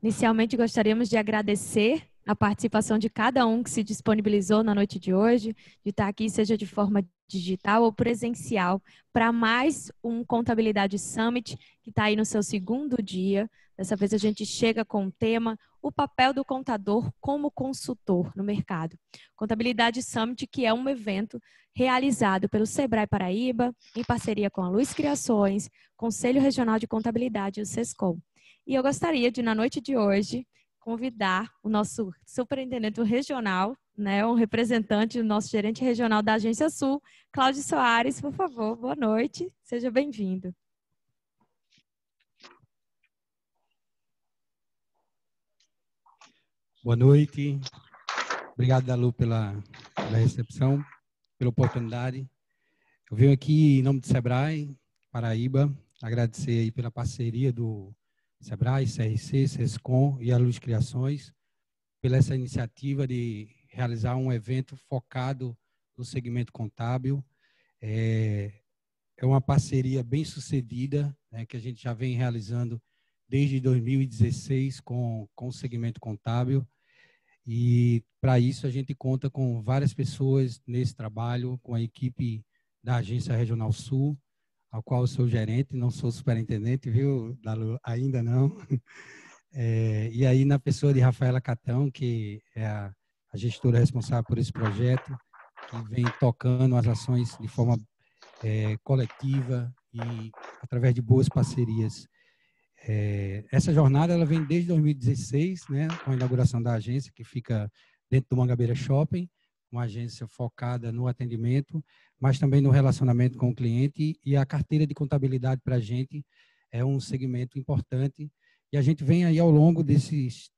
Inicialmente, gostaríamos de agradecer a participação de cada um que se disponibilizou na noite de hoje, de estar aqui, seja de forma digital ou presencial, para mais um Contabilidade Summit, que está aí no seu segundo dia. Dessa vez a gente chega com o tema o papel do contador como consultor no mercado. Contabilidade Summit, que é um evento realizado pelo Sebrae Paraíba, em parceria com a Luz Criações, Conselho Regional de Contabilidade e o SESCOM. E eu gostaria de, na noite de hoje, convidar o nosso superintendente regional, né, um representante do nosso gerente regional da Agência Sul, Cláudio Soares, por favor, boa noite, seja bem-vindo. Boa noite, obrigado, Dalu, pela recepção, pela oportunidade. Eu venho aqui em nome do Sebrae Paraíba, agradecer aí pela parceria do Sebrae, CRC, SESCOM e a Luz Criações, pela essa iniciativa de realizar um evento focado no segmento contábil. É uma parceria bem sucedida, né, que a gente já vem realizando desde 2016 com o segmento contábil. E, para isso, a gente conta com várias pessoas nesse trabalho, com a equipe da Agência Regional Sul, ao qual eu sou gerente, não sou superintendente, viu, Dalu? Ainda não. E aí, na pessoa de Rafaela Catão, que é a gestora responsável por esse projeto, que vem tocando as ações de forma coletiva e através de boas parcerias. Essa jornada ela vem desde 2016, né, com a inauguração da agência, que fica dentro do Mangabeira Shopping, uma agência focada no atendimento, mas também no relacionamento com o cliente, e a carteira de contabilidade para a gente é um segmento importante, e a gente vem aí ao longo desses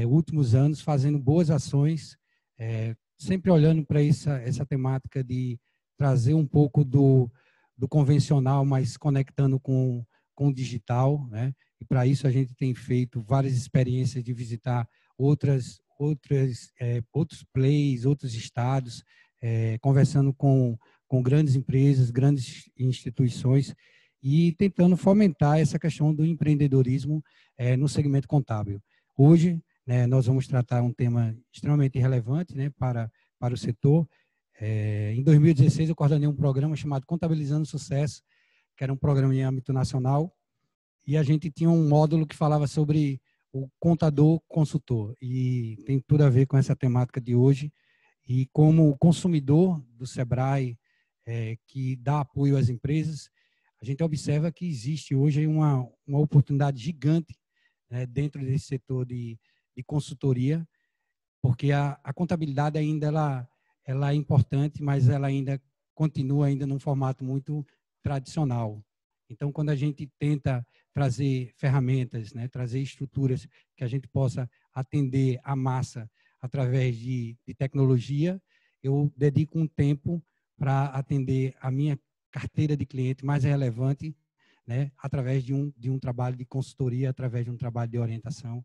últimos anos fazendo boas ações, sempre olhando para essa temática de trazer um pouco do convencional, mas conectando com o digital, né? E para isso a gente tem feito várias experiências de visitar outros plays, outros estados, conversando com grandes empresas, grandes instituições e tentando fomentar essa questão do empreendedorismo no segmento contábil. Hoje, né, nós vamos tratar um tema extremamente relevante, né, para o setor. Em 2016, eu coordenei um programa chamado Contabilizando Sucesso, que era um programa em âmbito nacional, e a gente tinha um módulo que falava sobre o contador consultor, e tem tudo a ver com essa temática de hoje, e como consumidor do Sebrae, que dá apoio às empresas, a gente observa que existe hoje uma oportunidade gigante, né, dentro desse setor de consultoria, porque a contabilidade ainda ela é importante, mas ela ainda continua ainda num formato muito tradicional. Então, quando a gente tenta trazer ferramentas, né, trazer estruturas que a gente possa atender a massa através de tecnologia, eu dedico um tempo para atender a minha carteira de cliente mais relevante, né, através de um trabalho de consultoria, através de um trabalho de orientação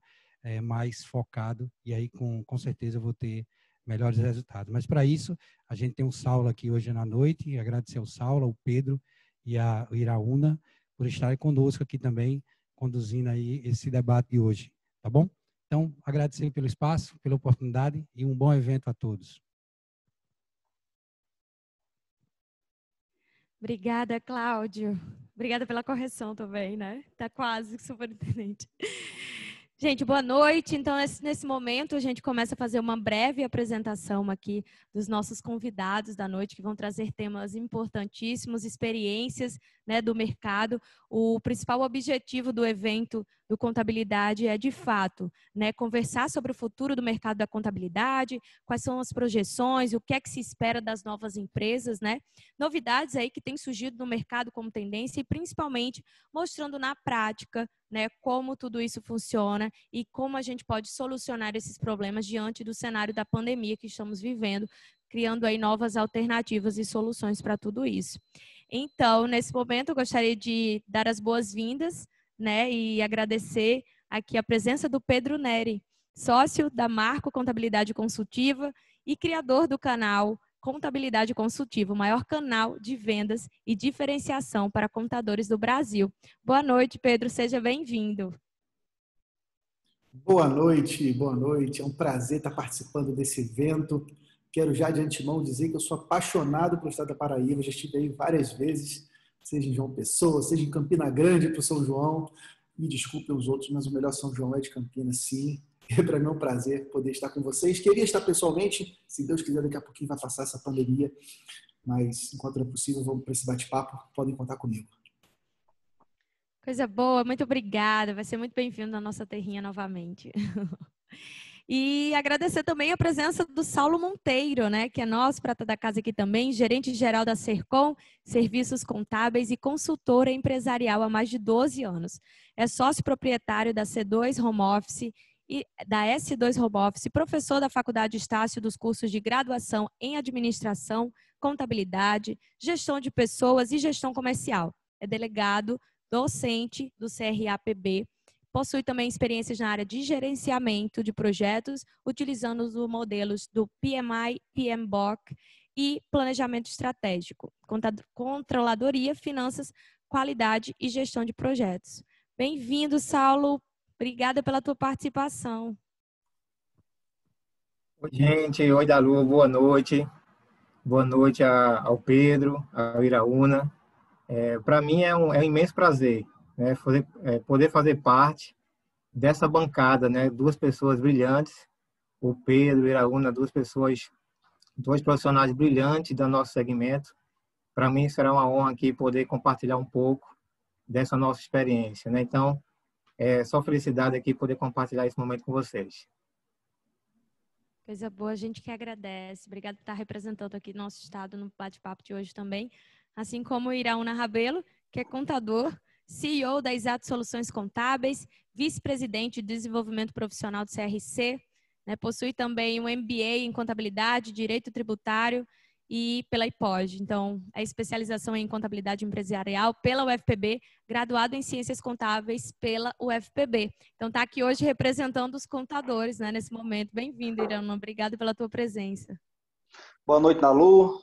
mais focado, e aí com certeza eu vou ter melhores resultados. Mas para isso, a gente tem o Saulo aqui hoje na noite, e agradecer ao Saulo, ao Pedro e a Iraúna por estarem conosco aqui também, conduzindo aí esse debate de hoje, tá bom? Então, agradecer pelo espaço, pela oportunidade e um bom evento a todos. Obrigada, Cláudio. Obrigada pela correção também, né? Tá quase superintendente. Gente, boa noite. Então, nesse momento, a gente começa a fazer uma breve apresentação aqui dos nossos convidados da noite, que vão trazer temas importantíssimos, experiências, né, do mercado. O principal objetivo do evento do Contabilidade é, de fato, né, conversar sobre o futuro do mercado da contabilidade, quais são as projeções, o que é que se espera das novas empresas, né? Novidades aí que têm surgido no mercado como tendência e, principalmente, mostrando na prática, né, como tudo isso funciona e como a gente pode solucionar esses problemas diante do cenário da pandemia que estamos vivendo, criando aí novas alternativas e soluções para tudo isso. Então, nesse momento, eu gostaria de dar as boas-vindas, né, e agradecer aqui a presença do Pedro Neri, sócio da Marco Contabilidade Consultiva e criador do canal Contabilidade Consultiva, o maior canal de vendas e diferenciação para contadores do Brasil. Boa noite, Pedro, seja bem-vindo. Boa noite, boa noite. É um prazer estar participando desse evento. Quero já de antemão dizer que eu sou apaixonado pelo estado da Paraíba. Já estive aí várias vezes, seja em João Pessoa, seja em Campina Grande para o São João. Me desculpem os outros, mas o melhor São João é de Campinas, sim. E para mim é um prazer poder estar com vocês. Queria estar pessoalmente, se Deus quiser, daqui a pouquinho vai passar essa pandemia. Mas enquanto é possível, vamos para esse bate-papo. Podem contar comigo. Coisa boa, muito obrigada. Vai ser muito bem-vindo na nossa terrinha novamente. E agradecer também a presença do Saulo Monteiro, né, que é nosso prata da casa aqui também, gerente-geral da Sercom, Serviços Contábeis e consultora empresarial há mais de 12 anos. É sócio proprietário da C2 Home Office e da S2 Home Office, professor da Faculdade Estácio dos cursos de graduação em Administração, Contabilidade, Gestão de Pessoas e Gestão Comercial. É delegado docente do CRAPB. Possui também experiências na área de gerenciamento de projetos, utilizando os modelos do PMI, PMBOK e planejamento estratégico, controladoria, finanças, qualidade e gestão de projetos. Bem-vindo, Saulo. Obrigada pela tua participação. Oi, gente. Oi, Dalu. Boa noite. Boa noite ao Pedro, ao Iraúna. Para mim é um imenso prazer, né, poder fazer parte dessa bancada, né, duas pessoas brilhantes, o Pedro e o Iraúna, dois profissionais brilhantes do nosso segmento. Para mim será uma honra aqui poder compartilhar um pouco dessa nossa experiência, né? Então, é só felicidade aqui poder compartilhar esse momento com vocês. Coisa boa, a gente que agradece. Obrigada por estar representando aqui nosso estado no bate-papo de hoje também. Assim como o Iraúna Rabelo, que é contador, CEO da Exato Soluções Contábeis, vice-presidente de desenvolvimento profissional do CRC, né, possui também um MBA em contabilidade, direito tributário e pela IPOG. Então, é especialização em contabilidade empresarial pela UFPB, graduado em ciências contábeis pela UFPB. Então, está aqui hoje representando os contadores, né, nesse momento. Bem-vindo, Iraúna. Obrigada pela tua presença. Boa noite, Nalu.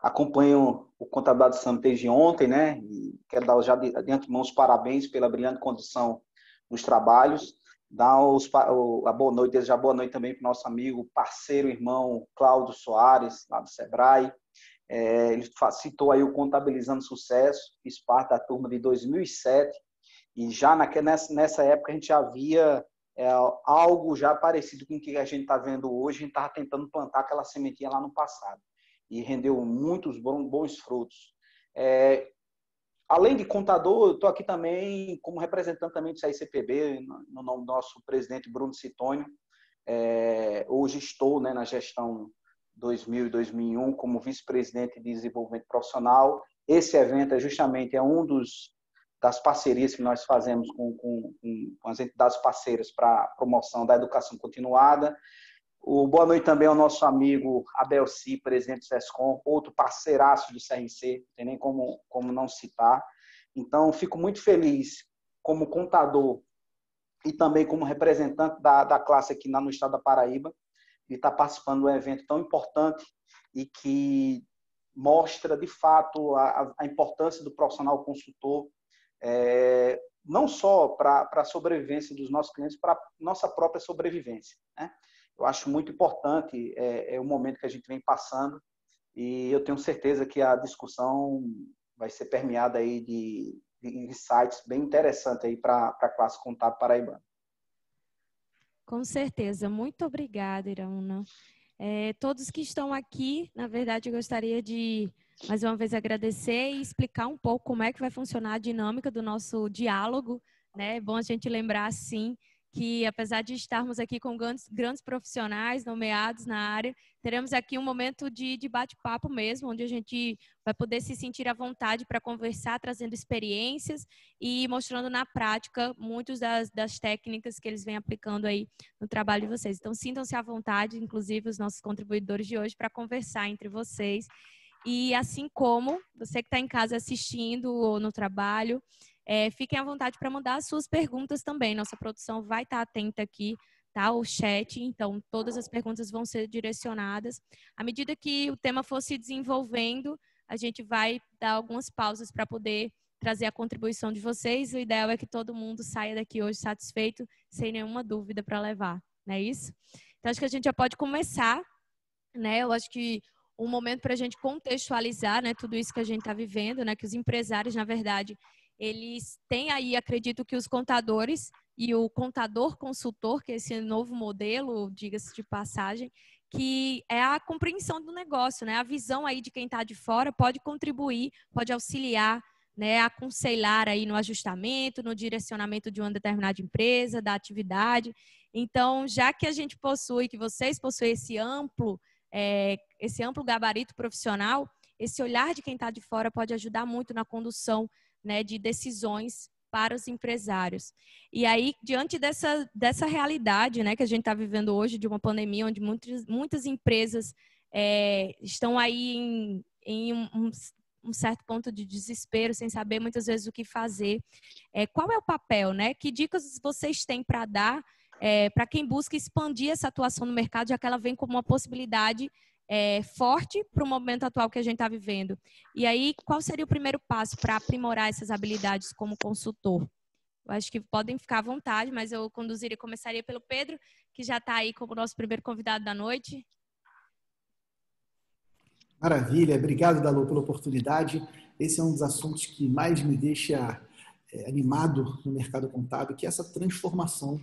Acompanho o Contabilidade Sam desde ontem, né? E quero dar já de antemão os parabéns pela brilhante condição dos trabalhos. Dar a boa noite, desejar boa noite também para o nosso amigo, parceiro, irmão Cláudio Soares, lá do Sebrae. Ele citou aí o Contabilizando Sucesso, fiz parte da turma de 2007, e já nessa época a gente já via algo já parecido com o que a gente está vendo hoje. A gente estava tentando plantar aquela sementinha lá no passado, e rendeu muitos bons frutos. Além de contador, eu estou aqui também como representante também do CICPB, no nome do nosso presidente Bruno Citônio. Hoje estou, né, na gestão 2000 e 2001 como vice-presidente de desenvolvimento profissional. Esse evento é justamente das parcerias que nós fazemos com as entidades parceiras para a promoção da educação continuada. Boa noite também ao nosso amigo Abelci, presidente do SESCOM, outro parceiraço do CRC, não tem nem como não citar. Então, fico muito feliz como contador e também como representante da classe aqui no estado da Paraíba, de estar participando de um evento tão importante e que mostra, de fato, a importância do profissional consultor, não só para a sobrevivência dos nossos clientes, para a nossa própria sobrevivência, né? Eu acho muito importante o momento que a gente vem passando, e eu tenho certeza que a discussão vai ser permeada aí de insights bem interessantes aí para a classe contábil paraibana. Com certeza. Muito obrigada, Iraúna. Todos que estão aqui, na verdade, eu gostaria de, mais uma vez, agradecer e explicar um pouco como é que vai funcionar a dinâmica do nosso diálogo, né? É bom a gente lembrar, sim, que apesar de estarmos aqui com grandes profissionais nomeados na área, teremos aqui um momento de bate-papo mesmo, onde a gente vai poder se sentir à vontade para conversar, trazendo experiências e mostrando na prática muitas das técnicas que eles vêm aplicando aí no trabalho de vocês. Então, sintam-se à vontade, inclusive os nossos contribuidores de hoje, para conversar entre vocês. E assim como você que está em casa assistindo ou no trabalho, fiquem à vontade para mandar as suas perguntas também. Nossa produção vai estar atenta aqui, tá? O chat, então todas as perguntas vão ser direcionadas. À medida que o tema for se desenvolvendo, a gente vai dar algumas pausas para poder trazer a contribuição de vocês. O ideal é que todo mundo saia daqui hoje satisfeito, sem nenhuma dúvida para levar, não é isso? Então, acho que a gente já pode começar, né? Eu acho que um momento para a gente contextualizar, né, tudo isso que a gente está vivendo, né, que os empresários, na verdade, eles têm aí, acredito que os contadores e o contador consultor, que é esse novo modelo, diga-se de passagem, que é a compreensão do negócio, né? A visão aí de quem está de fora pode contribuir, pode auxiliar, né, aconselhar aí no ajustamento, no direcionamento de uma determinada empresa, da atividade. Então, já que a gente possui, que vocês possuem esse amplo gabarito profissional, esse olhar de quem está de fora pode ajudar muito na condução, né, de decisões para os empresários. E aí, diante dessa realidade, né, que a gente está vivendo hoje, de uma pandemia, onde muitas empresas estão aí em um certo ponto de desespero, sem saber muitas vezes o que fazer. Qual é o papel, né? Que dicas vocês têm para dar para quem busca expandir essa atuação no mercado, já que ela vem como uma possibilidade forte para o momento atual que a gente está vivendo? E aí, qual seria o primeiro passo para aprimorar essas habilidades como consultor? Eu acho que podem ficar à vontade, mas eu começaria pelo Pedro, que já está aí como nosso primeiro convidado da noite. Maravilha, obrigado, Dalu, pela oportunidade. Esse é um dos assuntos que mais me deixa animado no mercado contábil, que é essa transformação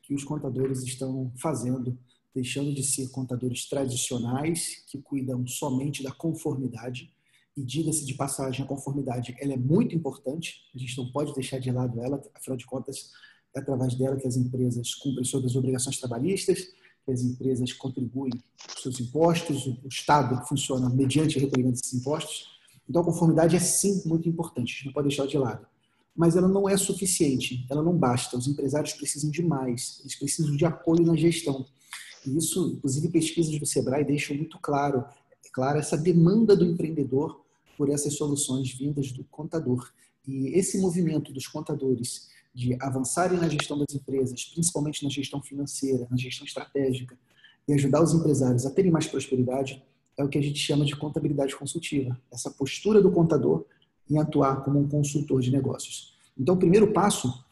que os contadores estão fazendo, deixando de ser contadores tradicionais, que cuidam somente da conformidade. E diga-se de passagem, a conformidade ela é muito importante, a gente não pode deixar de lado ela, afinal de contas, é através dela que as empresas cumprem suas obrigações trabalhistas, que as empresas contribuem com seus impostos, o Estado funciona mediante o recolhimento desses impostos. Então, a conformidade é sim muito importante, a gente não pode deixar de lado. Mas ela não é suficiente, ela não basta. Os empresários precisam de mais, eles precisam de apoio na gestão. E isso, inclusive, pesquisas do Sebrae deixam muito claro essa demanda do empreendedor por essas soluções vindas do contador. E esse movimento dos contadores de avançarem na gestão das empresas, principalmente na gestão financeira, na gestão estratégica, e ajudar os empresários a terem mais prosperidade, é o que a gente chama de contabilidade consultiva. Essa postura do contador em atuar como um consultor de negócios. Então, o primeiro passo,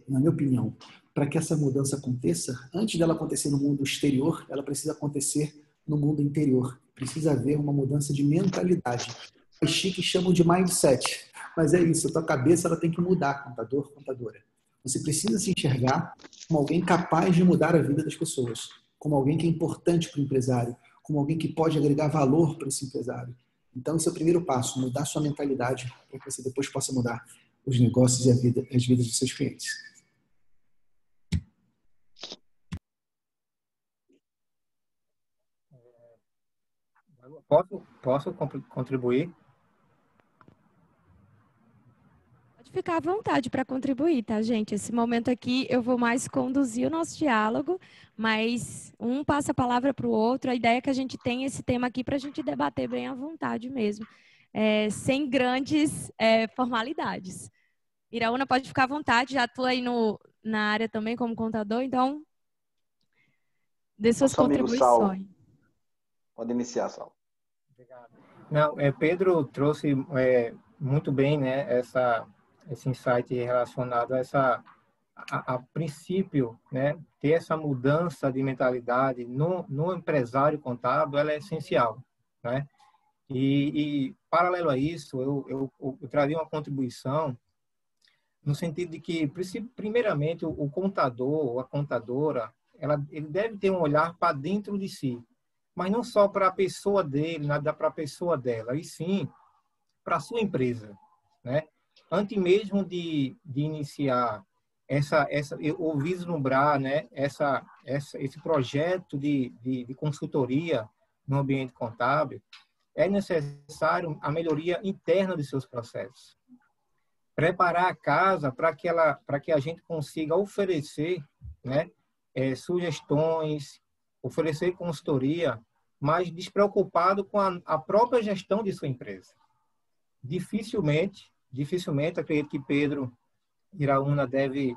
na minha opinião, para que essa mudança aconteça, antes dela acontecer no mundo exterior, ela precisa acontecer no mundo interior. Precisa haver uma mudança de mentalidade. Os chiques chamam de mindset, mas é isso, a tua cabeça ela tem que mudar, contador, contadora. Você precisa se enxergar como alguém capaz de mudar a vida das pessoas, como alguém que é importante para o empresário, como alguém que pode agregar valor para esse empresário. Então, esse é o primeiro passo, mudar sua mentalidade para que você depois possa mudar os negócios e as vidas dos seus clientes. Posso contribuir? Pode ficar à vontade para contribuir, tá, gente? Esse momento aqui eu vou mais conduzir o nosso diálogo, mas um passa a palavra para o outro. A ideia é que a gente tenha esse tema aqui para a gente debater bem à vontade mesmo, sem grandes formalidades. Iraúna, pode ficar à vontade, já atua aí na área também como contador, então dê suas contribuições. Pode iniciar, Saulo. Obrigado. Não, Pedro trouxe muito bem, né, esse insight relacionado a princípio, né, ter essa mudança de mentalidade no empresário contábil, ela é essencial, né? E paralelo a isso, eu traria uma contribuição no sentido de que, primeiramente, o contador ou a contadora, ele deve ter um olhar para dentro de si, mas não só para a pessoa dele, nada para a pessoa dela, e sim para a sua empresa, né? Antes mesmo de iniciar ou vislumbrar, né, esse projeto de consultoria no ambiente contábil, é necessário a melhoria interna de seus processos. Preparar a casa para que a gente consiga oferecer, né, sugestões, oferecer consultoria, mas despreocupado com a própria gestão de sua empresa. Dificilmente, acredito que Pedro Iraúna deve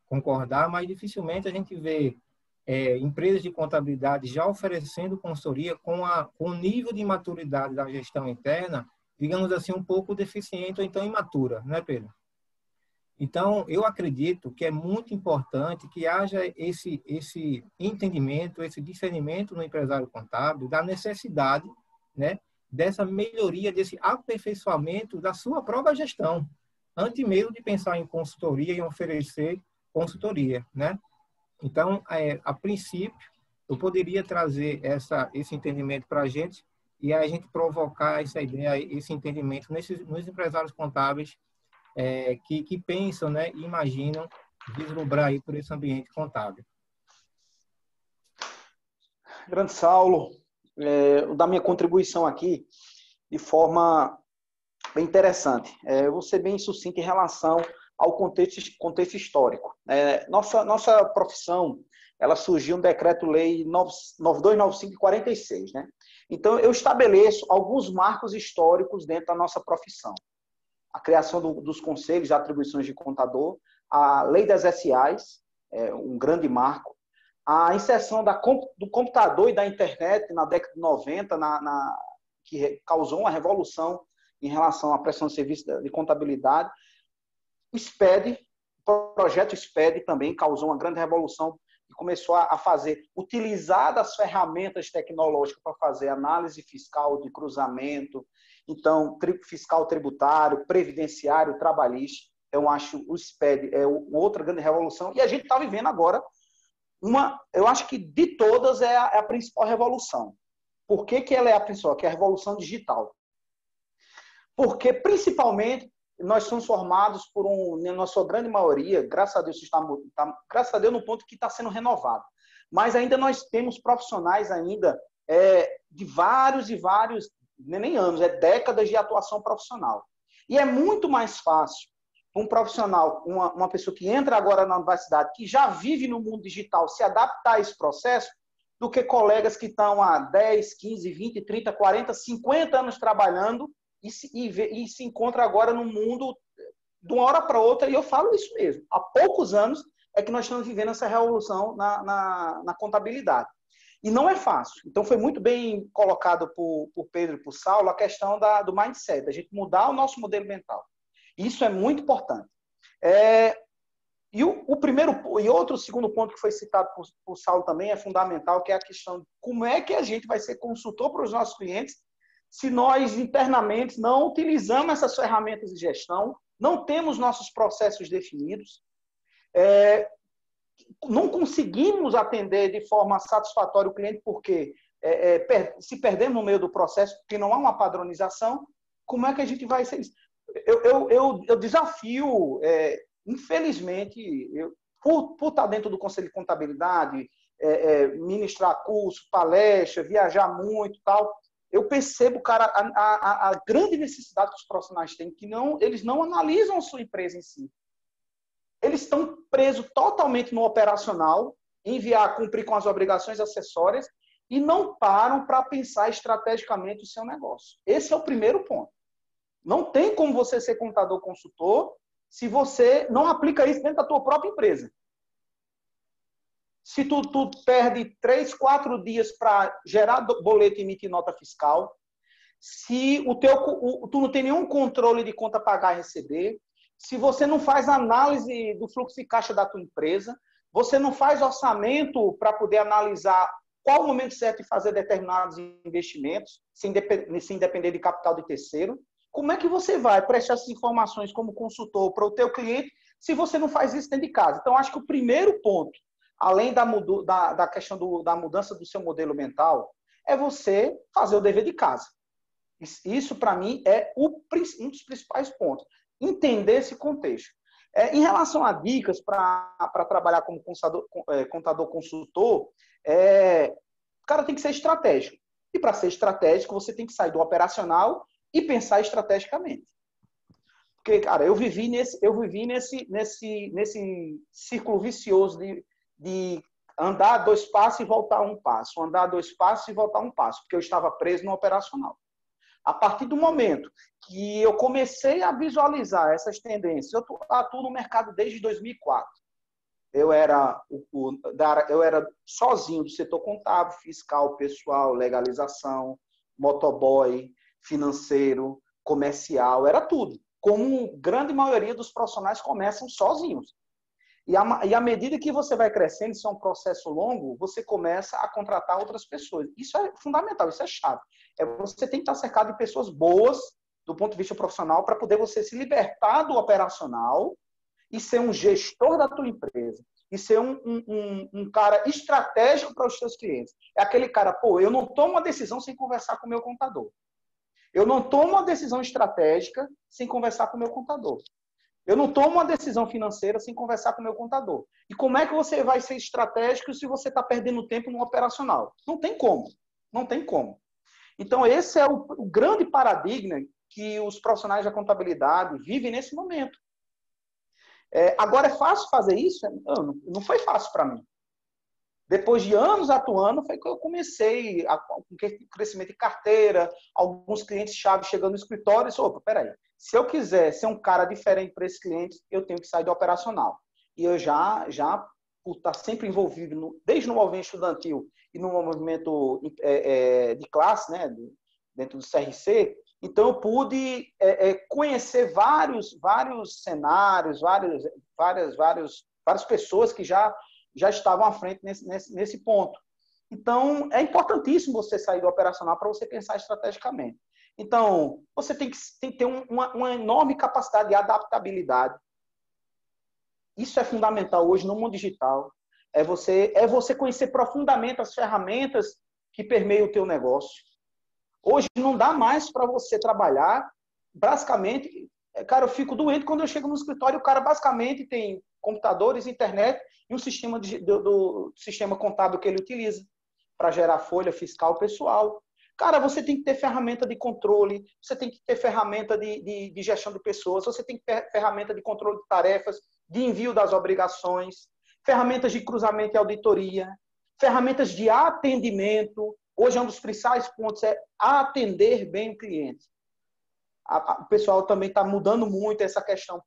concordar, mas dificilmente a gente vê empresas de contabilidade já oferecendo consultoria com o nível de maturidade da gestão interna digamos assim, um pouco deficiente ou então imatura, né, Pedro? Então, eu acredito que é muito importante que haja esse entendimento, esse discernimento no empresário contábil da necessidade, né, dessa melhoria, desse aperfeiçoamento da sua própria gestão, antes mesmo de pensar em consultoria e oferecer consultoria, né? Então, a princípio, eu poderia trazer esse entendimento para a gente e a gente provocar essa ideia, esse entendimento nos empresários contábeis que pensam, né, e imaginam vislumbrar aí por esse ambiente contábil. Grande Saulo, da minha contribuição aqui de forma bem interessante. Eu vou ser bem sucinto em relação ao contexto histórico. Nossa profissão, ela surgiu no Decreto-Lei 9295 de 46, né? Então, eu estabeleço alguns marcos históricos dentro da nossa profissão. A criação dos conselhos de atribuições de contador, a Lei das SAs, um grande marco, a inserção do computador e da internet na década de 90, que causou uma revolução em relação à prestação de serviço de contabilidade. O SPED, o projeto SPED também causou uma grande revolução e começou a utilizar das ferramentas tecnológicas para fazer análise fiscal de cruzamento, então, fiscal tributário, previdenciário, trabalhista. Eu acho o SPED outra grande revolução. E a gente está vivendo agora eu acho que de todas é a principal revolução. Por que ela é a principal? Que é a revolução digital. Porque, principalmente, nós somos formados na sua grande maioria, graças a Deus, graças a Deus no ponto que está sendo renovado. Mas ainda nós temos profissionais ainda de vários e vários, nem anos, décadas de atuação profissional. E é muito mais fácil um profissional, uma pessoa que entra agora na universidade, que já vive no mundo digital, se adaptar a esse processo, do que colegas que estão há 10, 15, 20, 30, 40, 50 anos trabalhando e se encontra agora no mundo de uma hora para outra, e eu falo isso mesmo. Há poucos anos é que nós estamos vivendo essa revolução na contabilidade. E não é fácil. Então, foi muito bem colocado por Pedro e por Saulo a questão do mindset, a gente mudar o nosso modelo mental. Isso é muito importante. E outro segundo ponto que foi citado por Saulo também é fundamental, que é a questão de como é que a gente vai ser consultor para os nossos clientes se nós internamente não utilizamos essas ferramentas de gestão, não temos nossos processos definidos, não conseguimos atender de forma satisfatória o cliente porque se perdemos no meio do processo, porque não há uma padronização. Como é que a gente vai ser isso? Eu desafio, infelizmente, por estar dentro do Conselho de Contabilidade, ministrar curso, palestra, viajar muito e tal, eu percebo, cara, a grande necessidade que os profissionais têm, que eles não analisam a sua empresa em si. Eles estão presos totalmente no operacional, cumprir com as obrigações acessórias, e não param para pensar estrategicamente o seu negócio. Esse é o primeiro ponto. Não tem como você ser contador consultor se você não aplica isso dentro da tua própria empresa. Se tu perde 3, 4 dias para gerar boleto e emitir nota fiscal, se tu não tem nenhum controle de conta pagar e receber, se você não faz análise do fluxo de caixa da tua empresa, você não faz orçamento para poder analisar qual o momento certo de fazer determinados investimentos, sem depender de capital de terceiro, como é que você vai prestar essas informações como consultor para o teu cliente se você não faz isso dentro de casa? Então, acho que o primeiro ponto, além da questão da mudança do seu modelo mental, é você fazer o dever de casa. Isso, para mim, é um dos principais pontos. Entender esse contexto. Em relação a dicas para trabalhar como contador consultor, o cara tem que ser estratégico. E para ser estratégico, você tem que sair do operacional e pensar estrategicamente. Porque, cara, eu vivi nesse círculo vicioso de andar 2 passos e voltar 1 passo, andar 2 passos e voltar 1 passo, porque eu estava preso no operacional. A partir do momento que eu comecei a visualizar essas tendências, eu atuo no mercado desde 2004. Eu era sozinho do setor contábil, fiscal, pessoal, legalização, motoboy, financeiro, comercial, era tudo. Como a grande maioria dos profissionais começam sozinhos. E à medida que você vai crescendo, isso é um processo longo, você começa a contratar outras pessoas. Isso é fundamental, isso é chave. Você tem que estar cercado de pessoas boas, do ponto de vista profissional, para poder você se libertar do operacional e ser um gestor da tua empresa. E ser um cara estratégico para os seus clientes. É aquele cara, eu não tomo uma decisão sem conversar com o meu contador. Eu não tomo uma decisão estratégica sem conversar com o meu contador. Eu não tomo uma decisão financeira sem conversar com o meu contador. E como é que você vai ser estratégico se você está perdendo tempo no operacional? Não tem como. Não tem como. Então, esse é o grande paradigma que os profissionais da contabilidade vivem nesse momento. Agora, é fácil fazer isso? Não foi fácil para mim. Depois de anos atuando, foi que eu comecei com crescimento de carteira, alguns clientes-chave chegando no escritório e disse, opa, peraí, se eu quiser ser um cara diferente para esses clientes, eu tenho que sair do operacional. E eu já por estar sempre envolvido, desde no movimento estudantil e no movimento de classe, né, dentro do CRC, então eu pude conhecer vários cenários, várias pessoas que já estavam à frente nesse ponto. Então, é importantíssimo você sair do operacional para você pensar estrategicamente. Então, você tem que ter uma enorme capacidade de adaptabilidade. Isso é fundamental hoje no mundo digital. É você conhecer profundamente as ferramentas que permeiam o teu negócio. Hoje não dá mais para você trabalhar, basicamente, cara, eu fico doente quando eu chego no escritório, o cara basicamente tem computadores, internet e um sistema do sistema contábil que ele utiliza para gerar folha fiscal pessoal. Cara, você tem que ter ferramenta de controle, você tem que ter ferramenta de gestão de pessoas, você tem que ter ferramenta de controle de tarefas, de envio das obrigações, ferramentas de cruzamento e auditoria, ferramentas de atendimento. Hoje, um dos principais pontos é atender bem o cliente. O pessoal também está mudando muito essa questão.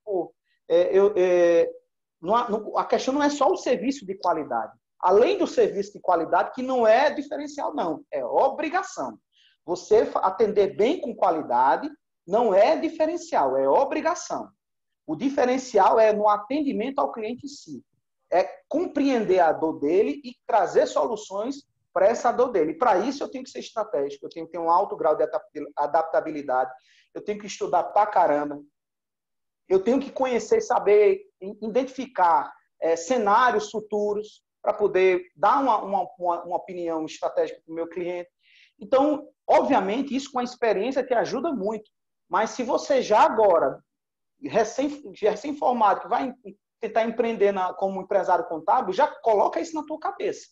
A questão não é só o serviço de qualidade. Além do serviço de qualidade, que não é diferencial, não. É obrigação. Você atender bem com qualidade não é diferencial, é obrigação. O diferencial é no atendimento ao cliente em si. É compreender a dor dele e trazer soluções para essa dor dele. Para isso, eu tenho que ser estratégico, eu tenho que ter um alto grau de adaptabilidade, eu tenho que estudar pra caramba, eu tenho que conhecer, saber identificar cenários futuros para poder dar uma opinião estratégica para o meu cliente. Então, obviamente, isso com a experiência te ajuda muito. Mas se você já agora, recém-formado, que vai tentar empreender como empresário contábil, já coloca isso na tua cabeça.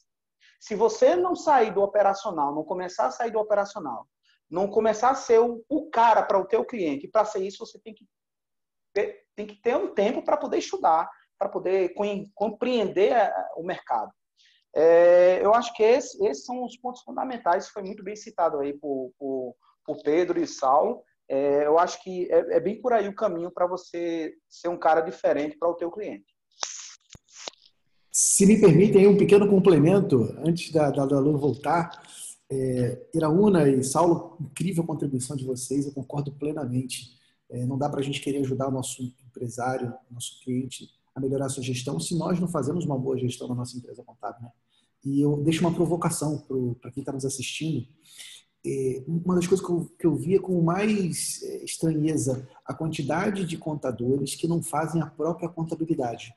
Se você não sair do operacional, não começar a sair do operacional, não começar a ser o cara para o teu cliente, e para ser isso você tem que ter um tempo para poder estudar, para poder compreender o mercado. Eu acho que esses são os pontos fundamentais, foi muito bem citado aí por Pedro e Saulo. Eu acho que é bem por aí o caminho para você ser um cara diferente para o teu cliente. Se me permitem um pequeno complemento, antes da Lu voltar, Iraúna e Saulo, incrível contribuição de vocês, eu concordo plenamente. Não dá para a gente querer ajudar o nosso empresário, nosso cliente, a melhorar a sua gestão se nós não fazemos uma boa gestão na nossa empresa contábil, né? E eu deixo uma provocação para quem está nos assistindo. Uma das coisas que eu via com mais estranheza, a quantidade de contadores que não fazem a própria contabilidade.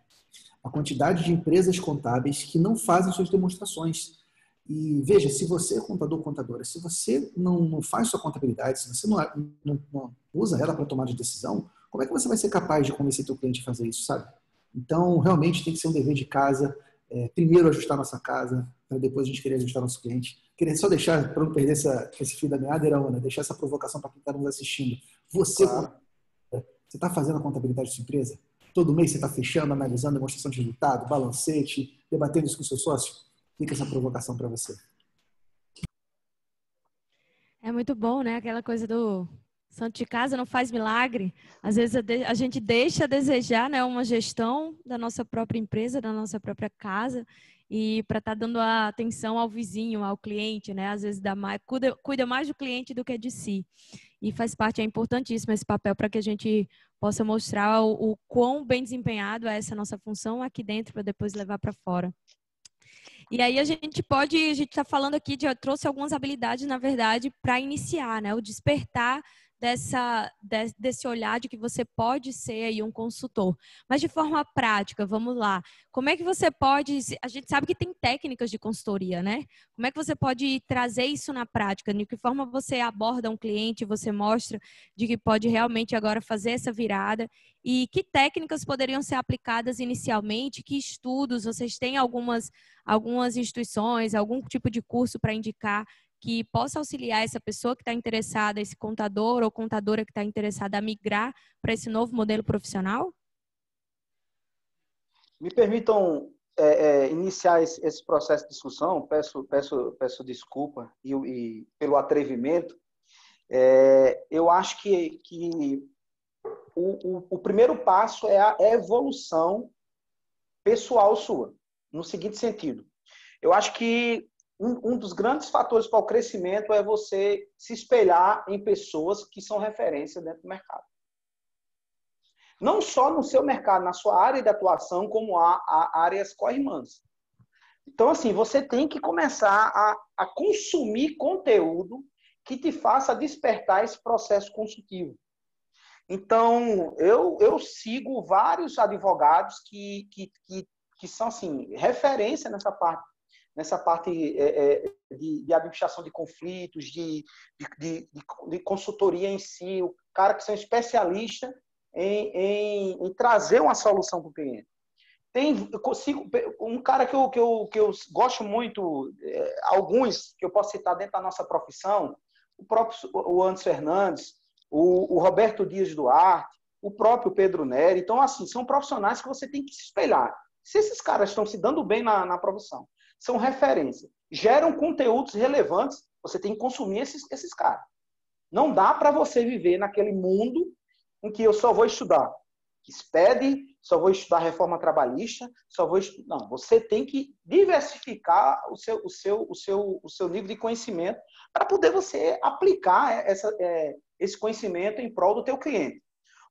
A quantidade de empresas contábeis que não fazem suas demonstrações. E veja, se você é contador ou contadora, se você não faz sua contabilidade, se você não usa ela para tomar de decisão, como é que você vai ser capaz de convencer seu cliente a fazer isso, sabe? Então, realmente tem que ser um dever de casa. Primeiro ajustar nossa casa, para depois a gente querer ajustar nosso cliente. Queria só deixar, para não perder esse fio da meada, Iraúna, deixar essa provocação para quem está nos assistindo. Você está fazendo a contabilidade da sua empresa? Todo mês você está fechando, analisando demonstração de resultado, balancete, debatendo isso com o seu sócio? Fica essa provocação para você. É muito bom, né? Aquela coisa do santo de casa não faz milagre. Às vezes a gente deixa a desejar, né, uma gestão da nossa própria empresa, da nossa própria casa, e para estar dando a atenção ao vizinho, ao cliente, né? Às vezes cuida mais do cliente do que de si. e faz parte, é importantíssimo esse papel para que a gente possa mostrar o quão bem desempenhado é essa nossa função aqui dentro para depois levar para fora. E aí a gente está falando aqui, eu trouxe algumas habilidades, na verdade, para iniciar, né? O despertar desse olhar de que você pode ser aí um consultor. Mas de forma prática, vamos lá. Como é que você pode... A gente sabe que tem técnicas de consultoria, né? Como é que você pode trazer isso na prática? De que forma você aborda um cliente, você mostra de que pode realmente agora fazer essa virada? E que técnicas poderiam ser aplicadas inicialmente? Que estudos? Vocês têm algumas instituições, algum tipo de curso para indicar que possa auxiliar essa pessoa que está interessada, esse contador ou contadora que está interessada a migrar para esse novo modelo profissional? Me permitam iniciar esse processo de discussão. Peço desculpa e pelo atrevimento. Eu acho que o primeiro passo é a evolução pessoal sua, no seguinte sentido. Eu acho que um dos grandes fatores para o crescimento é você se espelhar em pessoas que são referência dentro do mercado. Não só no seu mercado, na sua área de atuação, como há áreas co-irmãs. Então, assim, você tem que começar a consumir conteúdo que te faça despertar esse processo consultivo. Então, eu sigo vários advogados que são, assim, referência nessa parte de administração de conflitos, de consultoria em si, o cara que são especialistas em trazer uma solução para o cliente. Um cara que eu gosto muito, alguns que eu posso citar dentro da nossa profissão, o próprio Anderson Fernandes, o Roberto Dias Duarte, o próprio Pedro Neri. Então, assim, são profissionais que você tem que se espelhar. Se esses caras estão se dando bem na profissão, são referência, geram conteúdos relevantes, você tem que consumir esses caras. Não dá para você viver naquele mundo em que eu só vou estudar SPED, só vou estudar reforma trabalhista, Não, você tem que diversificar o seu nível de conhecimento para poder você aplicar esse conhecimento em prol do teu cliente.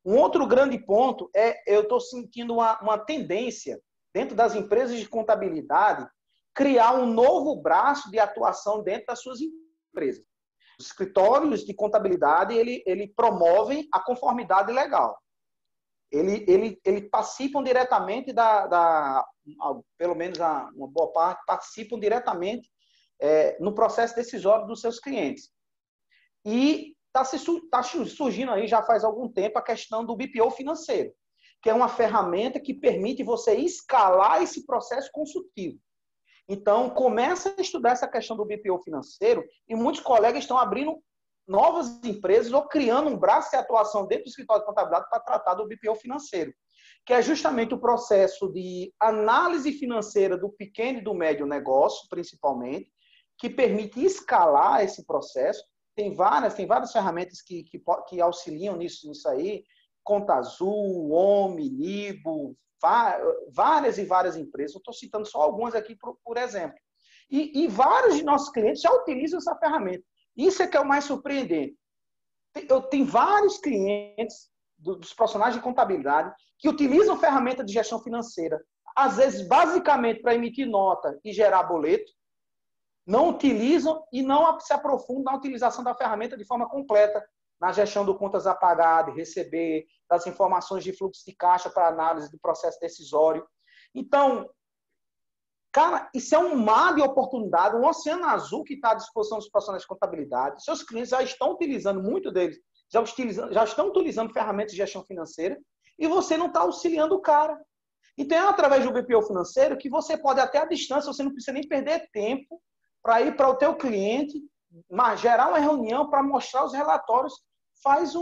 Um outro grande ponto eu estou sentindo uma tendência dentro das empresas de contabilidade criar um novo braço de atuação dentro das suas empresas. Os escritórios de contabilidade, ele promovem a conformidade legal. Ele participam diretamente pelo menos uma boa parte, participam diretamente no processo decisório dos seus clientes. E está surgindo aí já faz algum tempo a questão do BPO financeiro, que é uma ferramenta que permite você escalar esse processo consultivo. Então, começa a estudar essa questão do BPO financeiro e muitos colegas estão abrindo novas empresas ou criando um braço de atuação dentro do escritório de contabilidade para tratar do BPO financeiro, que é justamente o processo de análise financeira do pequeno e do médio negócio, principalmente, que permite escalar esse processo. Tem várias ferramentas que auxiliam nisso aí, Conta Azul, OMI, Nibo, várias e várias empresas. Eu estou citando só algumas aqui, por exemplo. E vários de nossos clientes já utilizam essa ferramenta. Isso é que é o mais surpreendente. Eu tenho vários clientes dos profissionais de contabilidade que utilizam ferramenta de gestão financeira, às vezes basicamente para emitir nota e gerar boleto, não utilizam e não se aprofundam na utilização da ferramenta de forma completa, na gestão do contas a pagar, de receber, das informações de fluxo de caixa para análise do processo decisório. Então, cara, isso é um mar de oportunidade, um oceano azul que está à disposição dos profissionais de contabilidade. Seus clientes já estão utilizando, muito deles, já estão utilizando ferramentas de gestão financeira e você não está auxiliando o cara. Então, é através do BPO financeiro que você pode, até à distância, você não precisa nem perder tempo para ir para o teu cliente, mas gerar uma reunião para mostrar os relatórios. Faz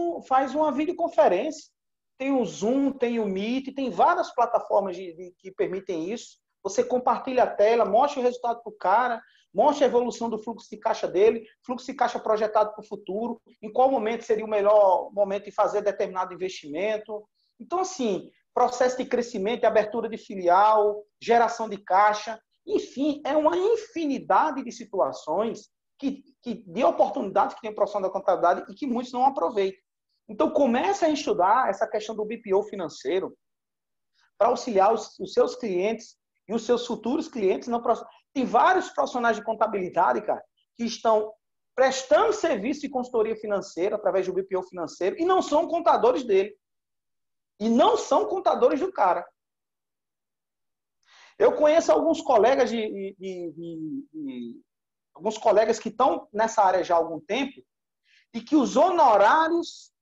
uma videoconferência. Tem o Zoom, tem o Meet, tem várias plataformas que permitem isso. Você compartilha a tela, mostra o resultado para o cara, mostra a evolução do fluxo de caixa dele, fluxo de caixa projetado para o futuro, em qual momento seria o melhor momento de fazer determinado investimento. Então, assim, processo de crescimento, de abertura de filial, geração de caixa, enfim, é uma infinidade de situações de oportunidades que tem o profissional da contabilidade e que muitos não aproveitam. Então, comece a estudar essa questão do BPO financeiro para auxiliar os seus clientes e os seus futuros clientes. Tem vários profissionais de contabilidade, cara, que estão prestando serviço de consultoria financeira através do BPO financeiro e não são contadores dele. E não são contadores do cara. Eu conheço alguns colegas alguns colegas que estão nessa área já há algum tempo e que os honorários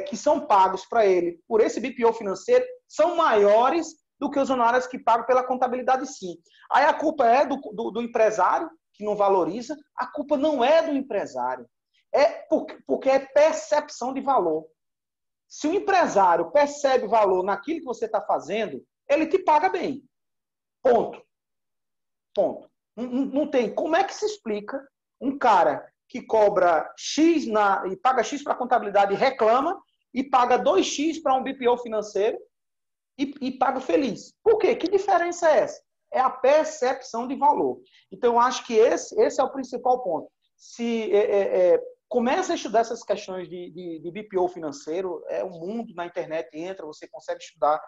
que são pagos para ele por esse BPO financeiro são maiores do que os honorários que pagam pela contabilidade, sim. Aí a culpa é do empresário, que não valoriza. A culpa não é do empresário. É porque é percepção de valor. Se o empresário percebe valor naquilo que você está fazendo, ele te paga bem. Ponto. Ponto. Não tem. Como é que se explica um cara que cobra X e paga X para a contabilidade e reclama e paga 2X para um BPO financeiro e paga feliz? Por quê? Que diferença é essa? É a percepção de valor. Então, eu acho que esse é o principal ponto. Começa a estudar essas questões de BPO financeiro, é um mundo na internet, entra, você consegue estudar.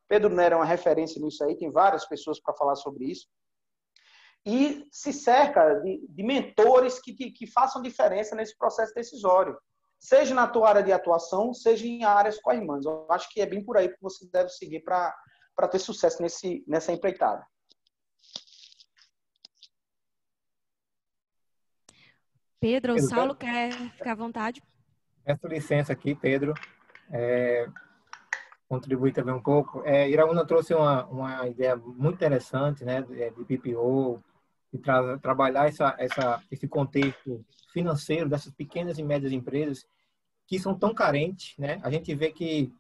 Pedro Nero é uma referência nisso aí, tem várias pessoas para falar sobre isso. E se cerca de mentores que façam diferença nesse processo decisório. Seja na tua área de atuação, seja em áreas co-irmãs. Eu acho que é bem por aí que você deve seguir para ter sucesso nessa empreitada. Pedro ou Saulo, quer ficar à vontade? Peço licença aqui, Pedro. Contribuir também um pouco. Iraúna trouxe uma ideia muito interessante, né, de BPO, de trabalhar esse contexto financeiro dessas pequenas e médias empresas que são tão carentes, né? A gente vê que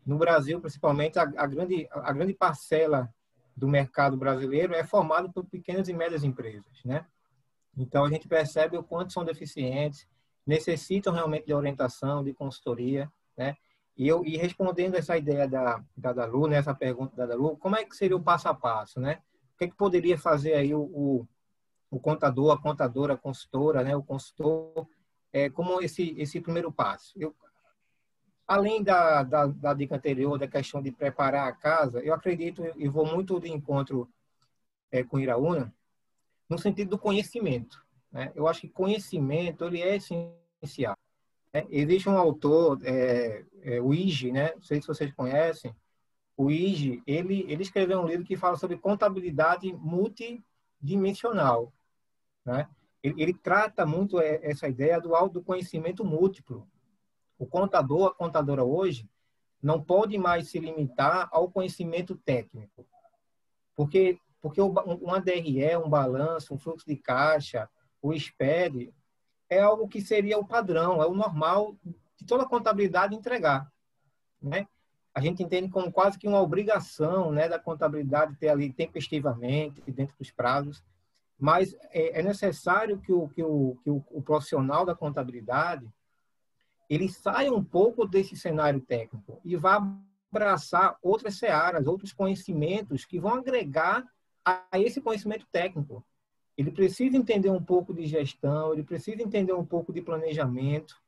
no Brasil, principalmente, a grande parcela do mercado brasileiro é formada por pequenas e médias empresas, né? Então, a gente percebe o quanto são deficientes, necessitam realmente de orientação, de consultoria, né? E respondendo essa ideia da Lu, né, essa pergunta da Lu, como é que seria o passo a passo, né? O que é que poderia fazer aí o contador, a contadora, a consultora, né, o consultor, como esse primeiro passo? Além da dica anterior, da questão de preparar a casa, eu acredito e vou muito de encontro com Iraúna, no sentido do conhecimento, né? Eu acho que conhecimento ele é essencial. Existe um autor, o Ige, né? Não sei se vocês conhecem. O Ige, ele escreveu um livro que fala sobre contabilidade multidimensional, né? Ele trata muito essa ideia do conhecimento múltiplo. O contador, a contadora hoje, não pode mais se limitar ao conhecimento técnico. Porque uma DRE, um balanço, um fluxo de caixa, o SPED, é algo que seria o padrão, é o normal de toda a contabilidade entregar, né? A gente entende como quase que uma obrigação, né, da contabilidade ter ali tempestivamente, dentro dos prazos, mas é necessário que o profissional da contabilidade ele saia um pouco desse cenário técnico e vá abraçar outras searas, outros conhecimentos que vão agregar a esse conhecimento técnico. Ele precisa entender um pouco de gestão, ele precisa entender um pouco de planejamento,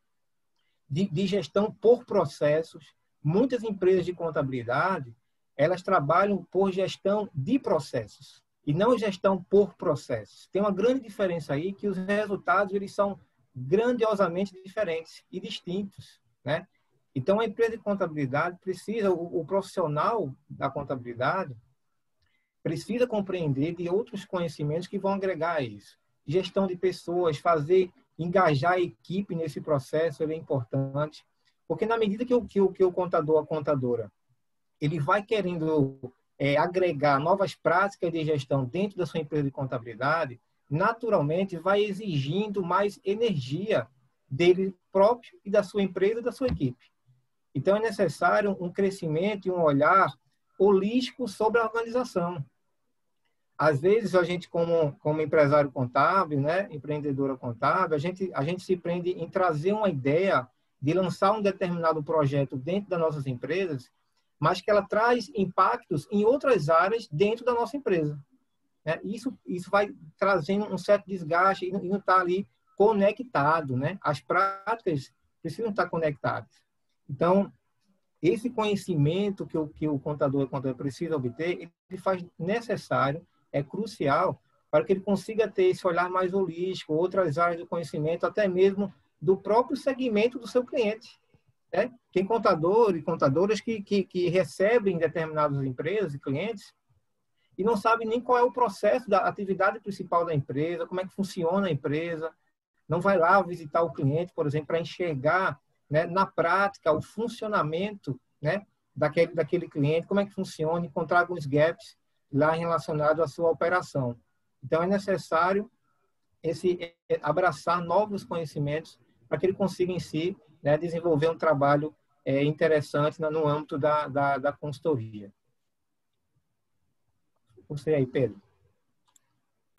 de gestão por processos. Muitas empresas de contabilidade, elas trabalham por gestão de processos e não gestão por processos. Tem uma grande diferença aí que os resultados eles são grandiosamente diferentes e distintos, né? Então, a empresa de contabilidade precisa, o profissional da contabilidade precisa compreender de outros conhecimentos que vão agregar a isso. Gestão de pessoas, engajar a equipe nesse processo é importante, porque na medida que o contador, a contadora, ele vai querendo agregar novas práticas de gestão dentro da sua empresa de contabilidade, naturalmente vai exigindo mais energia dele próprio e da sua empresa e da sua equipe. Então, é necessário um crescimento e um olhar holístico sobre a organização. Às vezes, a gente, como empresário contábil, né, empreendedora contábil, a gente se prende em trazer uma ideia de lançar um determinado projeto dentro das nossas empresas, mas que ela traz impactos em outras áreas dentro da nossa empresa. Isso vai trazendo um certo desgaste e não está ali conectado, né? As práticas precisam estar conectadas. Então, esse conhecimento que o contador precisa obter, ele faz necessário, é crucial, para que ele consiga ter esse olhar mais holístico, outras áreas do conhecimento, até mesmo do próprio segmento do seu cliente. Né? Tem contador e contadoras que recebem determinadas empresas e clientes e não sabem nem qual é o processo da atividade principal da empresa, como é que funciona a empresa, não vai lá visitar o cliente, por exemplo, para enxergar, né, na prática o funcionamento, né, daquele cliente, como é que funciona, encontrar alguns gaps lá relacionados à sua operação. Então, é necessário abraçar novos conhecimentos para que ele consiga, em si, né, desenvolver um trabalho interessante no âmbito da consultoria. Você aí, Pedro.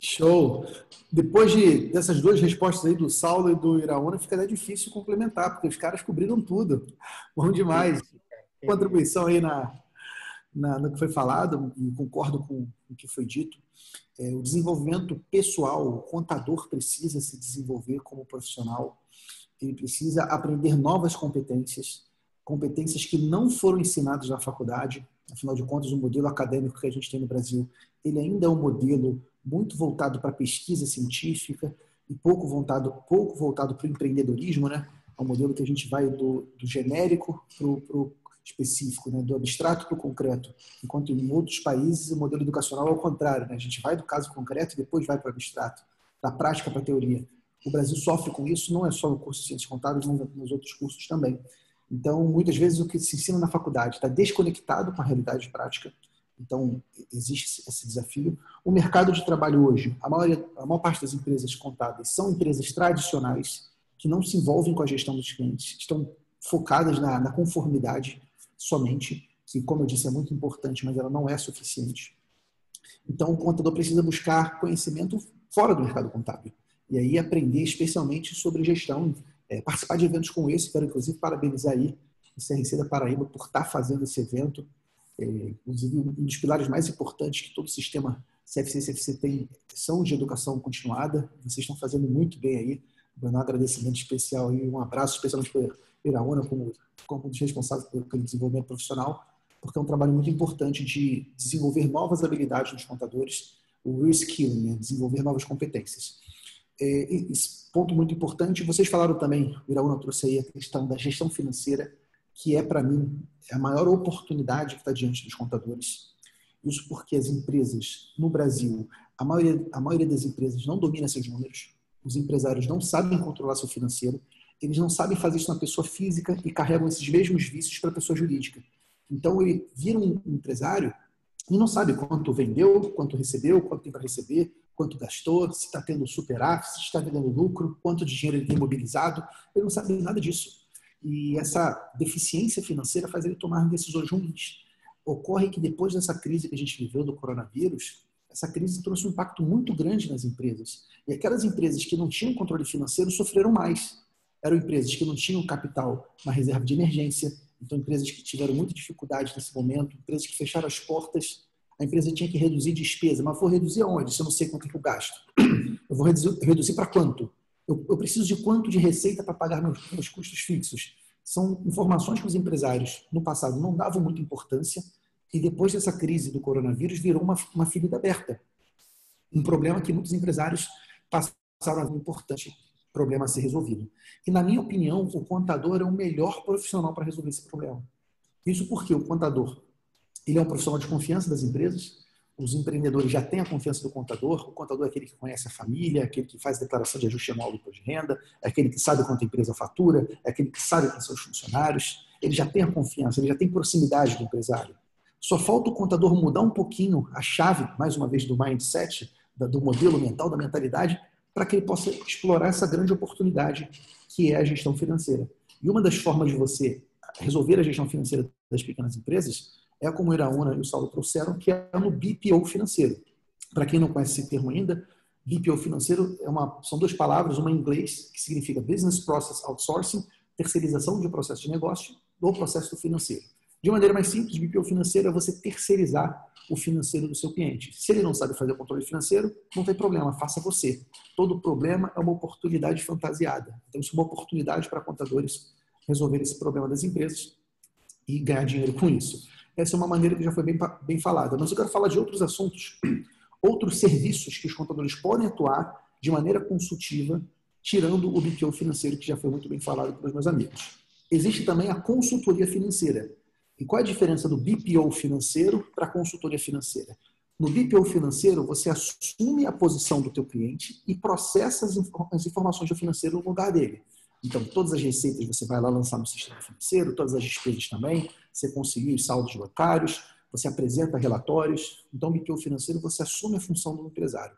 Show! Depois dessas duas respostas aí do Saulo e do Iraúna, fica até difícil complementar, porque os caras cobriram tudo. Bom demais. Contribuição aí no que foi falado, e concordo com o que foi dito. O desenvolvimento pessoal, o contador precisa se desenvolver como profissional, ele precisa aprender novas competências que não foram ensinadas na faculdade. Afinal de contas, o modelo acadêmico que a gente tem no Brasil, ele ainda é um modelo muito voltado para a pesquisa científica e pouco voltado para o empreendedorismo, né? É um modelo que a gente vai do genérico para o específico, né? Do abstrato para o concreto. Enquanto em outros países o modelo educacional é o contrário, né? A gente vai do caso concreto e depois vai para o abstrato, da prática para a teoria. O Brasil sofre com isso, não é só no curso de Ciências Contábeis, mas nos outros cursos também. Então, muitas vezes o que se ensina na faculdade está desconectado com a realidade prática. Então, existe esse desafio. O mercado de trabalho hoje, a maior parte das empresas contábeis são empresas tradicionais que não se envolvem com a gestão dos clientes, estão focadas na conformidade somente, que, como eu disse, é muito importante, mas ela não é suficiente. Então, o contador precisa buscar conhecimento fora do mercado contábil. E aí aprender especialmente sobre gestão, participar de eventos como esse. Quero, inclusive, parabenizar aí o CRC da Paraíba por estar fazendo esse evento. Inclusive, um dos pilares mais importantes que todo o sistema CFC e CFC tem são de educação continuada. Vocês estão fazendo muito bem aí. Um agradecimento especial e um abraço especialmente para a Iraúna como um dos responsáveis pelo desenvolvimento profissional, porque é um trabalho muito importante de desenvolver novas habilidades nos contadores, o reskilling, né? Desenvolver novas competências. Esse ponto muito importante. Vocês falaram também, o Iraúna trouxe aí a questão da gestão financeira, que é, para mim, a maior oportunidade que está diante dos contadores. Isso porque as empresas, no Brasil, a maioria das empresas não domina seus números, os empresários não sabem controlar seu financeiro, eles não sabem fazer isso na pessoa física e carregam esses mesmos vícios para a pessoa jurídica. Então, ele vira um empresário e não sabe quanto vendeu, quanto recebeu, quanto tem para receber, quanto gastou, se está tendo superávit, se está vendendo lucro, quanto de dinheiro ele tem mobilizado. Ele não sabe nada disso. E essa deficiência financeira faz ele tomar decisões ruins. Ocorre que depois dessa crise que a gente viveu do coronavírus, essa crise trouxe um impacto muito grande nas empresas. E aquelas empresas que não tinham controle financeiro sofreram mais. Eram empresas que não tinham capital, uma reserva de emergência. Então, empresas que tiveram muita dificuldade nesse momento, empresas que fecharam as portas. A empresa tinha que reduzir despesa. Mas vou reduzir aonde? Se eu não sei quanto é que eu gasto. Eu vou reduzir para quanto? Eu preciso de quanto de receita para pagar meus custos fixos? São informações que os empresários, no passado, não davam muita importância e depois dessa crise do coronavírus virou uma ferida aberta. Um problema que muitos empresários passaram a ver um importante problema a ser resolvido. E, na minha opinião, o contador é o melhor profissional para resolver esse problema. Isso porque o contador ele é um profissional de confiança das empresas. Os empreendedores já têm a confiança do contador. O contador é aquele que conhece a família, é aquele que faz declaração de ajuste anual do imposto de renda, é aquele que sabe quanto a empresa fatura, é aquele que sabe quem são os funcionários. Ele já tem a confiança, ele já tem proximidade do empresário. Só falta o contador mudar um pouquinho a chave, mais uma vez, do mindset, do modelo mental, da mentalidade, para que ele possa explorar essa grande oportunidade que é a gestão financeira. E uma das formas de você resolver a gestão financeira das pequenas empresas é como o Iraúna e o Saulo trouxeram, que é no BPO financeiro. Para quem não conhece esse termo ainda, BPO financeiro são duas palavras, uma em inglês, que significa Business Process Outsourcing, terceirização de um processo de negócio, do processo financeiro. De maneira mais simples, BPO financeiro é você terceirizar o financeiro do seu cliente. Se ele não sabe fazer o controle financeiro, não tem problema, faça você. Todo problema é uma oportunidade fantasiada. Então, isso é uma oportunidade para contadores resolver esse problema das empresas e ganhar dinheiro com isso. Essa é uma maneira que já foi bem falada. Mas eu quero falar de outros assuntos, outros serviços que os contadores podem atuar de maneira consultiva, tirando o BPO financeiro, que já foi muito bem falado pelos meus amigos. Existe também a consultoria financeira. E qual é a diferença do BPO financeiro para a consultoria financeira? No BPO financeiro, você assume a posição do teu cliente e processa as informações do financeiro no lugar dele. Então, todas as receitas você vai lá lançar no sistema financeiro, todas as despesas também, você conseguiu os saldos bancários, você apresenta relatórios. Então, no BPO financeiro, você assume a função do empresário.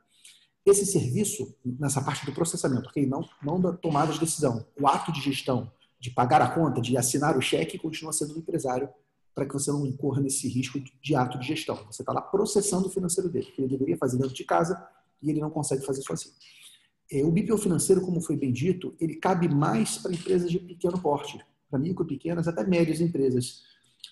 Esse serviço, nessa parte do processamento, okay? Não da tomada de decisão, o ato de gestão, de pagar a conta, de assinar o cheque, continua sendo do empresário, para que você não incorra nesse risco de ato de gestão. Você está lá processando o financeiro dele, que ele deveria fazer dentro de casa e ele não consegue fazer sozinho. O BPO financeiro, como foi bem dito, ele cabe mais para empresas de pequeno porte, para micro, pequenas, até médias empresas.